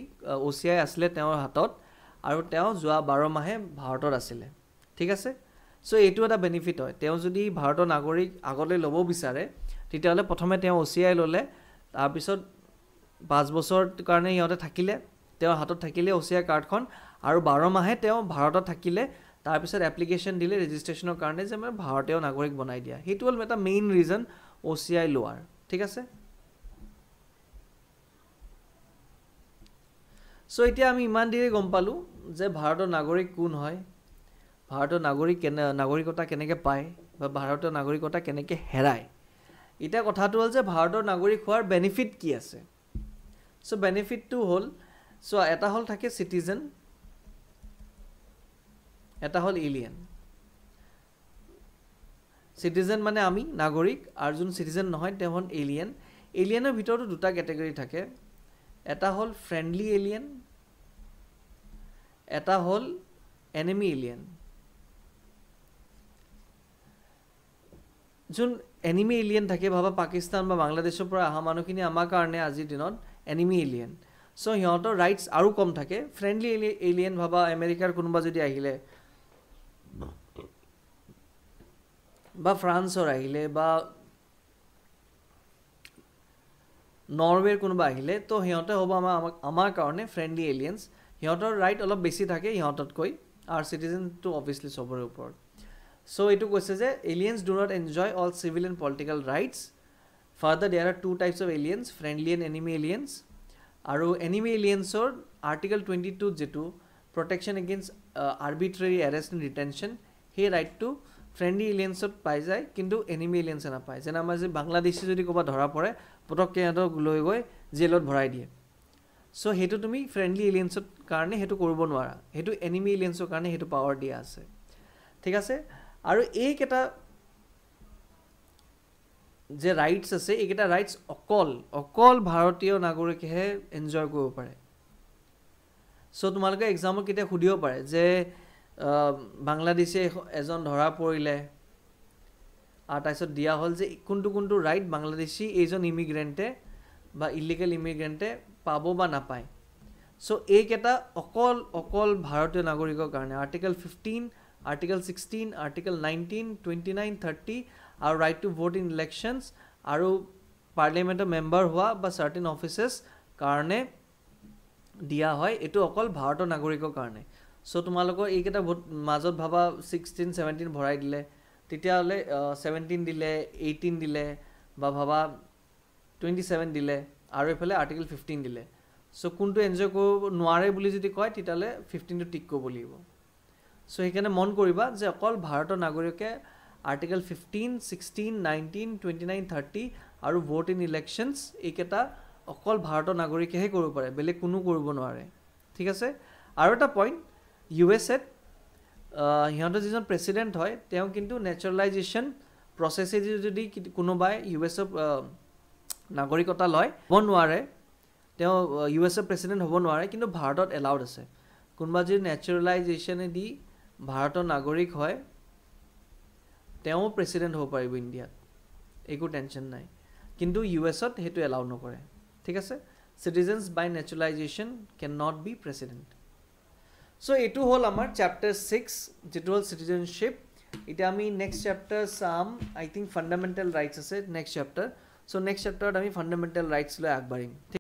OCI আছিলে তেওঁৰ হাতত আৰু তেওঁ যোৱা 12 মাহে ভাৰতত আছিলে ঠিক আছে চ' এইটো এটা বেনিফিট হয় তেওঁ যদি ভাৰতৰ নাগৰিক আগলৈ ল'ব বিচাৰে তেতিয়াহ'লে প্ৰথমে তেওঁ OCI ল'লে তাৰপিছত 5 বছৰৰ কাৰণে সিহঁতে থাকিলে তেওঁৰ হাতত থাকিলে OCI কাৰ্ডখন আৰু 12 মাহে তেওঁ ভাৰতত থাকিলে তাৰপিছত এপ্লিকেশ্যন দিলে ৰেজিষ্ট্ৰেশ্যনৰ কাৰণে যে মানে ভাৰতীয় নাগৰিক বনাই দিয়া সেইটো হ'ল এটা মেইন ৰিজন OCI লোৱাৰ ঠিক আছে চ' এতিয়া আমি ইমান দেৰি গম পালোঁ যে ভাৰতৰ নাগৰিক কোন হয় ভাৰতৰ নাগৰিকতা কেনেকৈ পায় বা ভাৰতীয় নাগৰিকতা কেনেকৈ হেৰায় এতিয়া কথাটো হ'ল যে ভাৰতৰ নাগৰিক হোৱাৰ বেনিফিট কি আছে চ' বেনিফিটটো হ'ল চ' এটা হ'ল থাকে চিটিজেন এটা হ'ল এলিয়েন চিটিজেন মানে আমি নাগৰিক আৰু যোন চিটিজেন নহয় তেওঁ হ'ল এলিয়েনৰ ভিতৰতো দুটা কেটেগৰী থাকে এটা হ'ল ফ্ৰেণ্ডলি এলিয়েন এটা হ'ল এনিমি এলিয়েন যোন এনিমি এলিয়েন থাকে ভাবা পাকিস্তান বা বাংলাদেশৰ পৰা অহা মানুহখিনি আমাৰ কাৰণে আজিৰ দিনত এনিমি এলিয়েন চ' সিহঁতৰ ৰাইটছ আৰু কম থাকে ফ্ৰেণ্ডলি এলিয়েন ভাবা আমেৰিকাৰ কোনোবা যদি আহিলে বা ফ্ৰান্সৰ আহিলে বা নৰৱেৰ কোনোবা আহিলে তো সিহঁতে হ'ব আমাৰ কাৰণে ফ্ৰেণ্ডলি এলিয়েন্স সিহঁতৰ ৰাইট অলপ বেছি থাকে সিহঁততকৈ আৰু চিটিজেনটো অভিয়াছলি চবৰে ওপৰত চ' এইটো কৈছে যে aliens do not enjoy all civil and political rights further there are 2 types of aliens friendly and enemy aliens আৰু এনিমি এলিয়েন্সৰ আৰ্টিকল 22 যিটো protection against arbitrary arrest and retention সেই ৰাইটটো ফ্ৰেণ্ডলি এলিয়েন্সত পাই যায় কিন্তু এনিমি এলিয়েন্সে নাপায় যেনে আমাৰ যে বাংলাদেশী যদি ক'ৰবাত ধৰা পৰে পটককৈ সিহঁতক লৈ গৈ জেলত ভৰাই দিয়ে চ' সেইটো তুমি ফ্ৰেণ্ডলি এলিয়েন্সৰ কাৰণে সেইটো কৰিব নোৱাৰা সেইটো এনিমি এলিয়েন্সৰ কাৰণে সেইটো পাৱাৰ দিয়া আছে ঠিক আছে আৰু এইকেইটা যে ৰাইটছ আছে এইকেইটা ৰাইটছ অকল ভাৰতীয় নাগৰিকেহে এনজয় কৰিব পাৰে চ' তোমালোকে এক্সামত কেতিয়া সুধিব পাৰে যে বাংলাদেশে এজন ধৰা পৰিলে আৰু তাৰপিছত দিয়া হ'ল যে কোনটো ৰাইট বাংলাদেশী এইজন ইমিগ্ৰেণ্টে বা ইলিগেল ইমিগ্ৰেণ্টে পাব বা নাপায় চ' এইকেইটা অকল ভাৰতীয় নাগৰিকৰ কাৰণে আৰ্টিকেল 15 আৰ্টিকেল 16 আৰ্টিকেল 19 29 30 আৰু right to vote in elections আৰু পাৰ্লিয়ামেণ্টৰ মেম্বাৰ হোৱা বা চাৰ্টেন অফিচেছ কাৰণে দিয়া হয় এইটো অকল ভাৰতৰ নাগৰিকৰ কাৰণে চ' তোমালোকৰ এইকেইটা মাজত ভাবা 16 17 ভৰাই দিলে তেতিয়াহ'লে 17 দিলে 18 দিলে বা ভাবা 27 দিলে আৰু এইফালে আৰ্টিকেল 15 দিলে চ' কোনটো এনজয় কৰিব নোৱাৰে বুলি যদি কয় তেতিয়াহ'লে 15টো টিক কৰিব লাগিব চ' সেইকাৰণে মন কৰিবা যে অকল ভাৰতৰ নাগৰিকে আৰ্টিকেল 15 16 19 29 30 আৰু ভোট ইন ইলেকশ্যনছ এইকেইটা অকল ভাৰতৰ নাগৰিকেহে কৰিব পাৰে বেলেগ কোনো কৰিব নোৱাৰে ঠিক আছে আৰু এটা পইণ্ট USA-ত সিহঁতৰ যিজন প্ৰেচিডেণ্ট হয় তেওঁ কিন্তু নেচাৰেলাইজেশ্যন প্ৰচেছেদি যদি কোনোবাই US-ৰ নাগৰিকতা লয় হ'ব নোৱাৰে তেওঁ USA প্ৰেচিডেণ্ট হ'ব নোৱাৰে কিন্তু ভাৰতত এলাউড আছে কোনোবা যদি নেচাৰেলাইজেশ্যনেদি ভাৰতৰ নাগৰিক হয় তেওঁ প্ৰেচিডেণ্ট হ'ব পাৰিব ইণ্ডিয়াত একো টেনশ্যন নাই কিন্তু US-ত সেইটো এলাউ নকৰে ঠিক আছে চিটিজেন্স বাই নেচাৰেলাইজেশ্যন কেন নট বি প্ৰেচিডেণ্ট চ' এইটো হ'ল আমাৰ চেপ্টাৰ 6 যিটো হ'ল চিটিজেনশ্বিপ এতিয়া আমি নেক্সট চেপ্টাৰ চাম আই থিংক ফাণ্ডামেণ্টেল ৰাইটছ আছে নেক্সট চেপ্টাৰ চ' নেক্সট চেপ্টাৰত আমি ফাণ্ডামেণ্টেল ৰাইটছ লৈ আগবাঢ়িম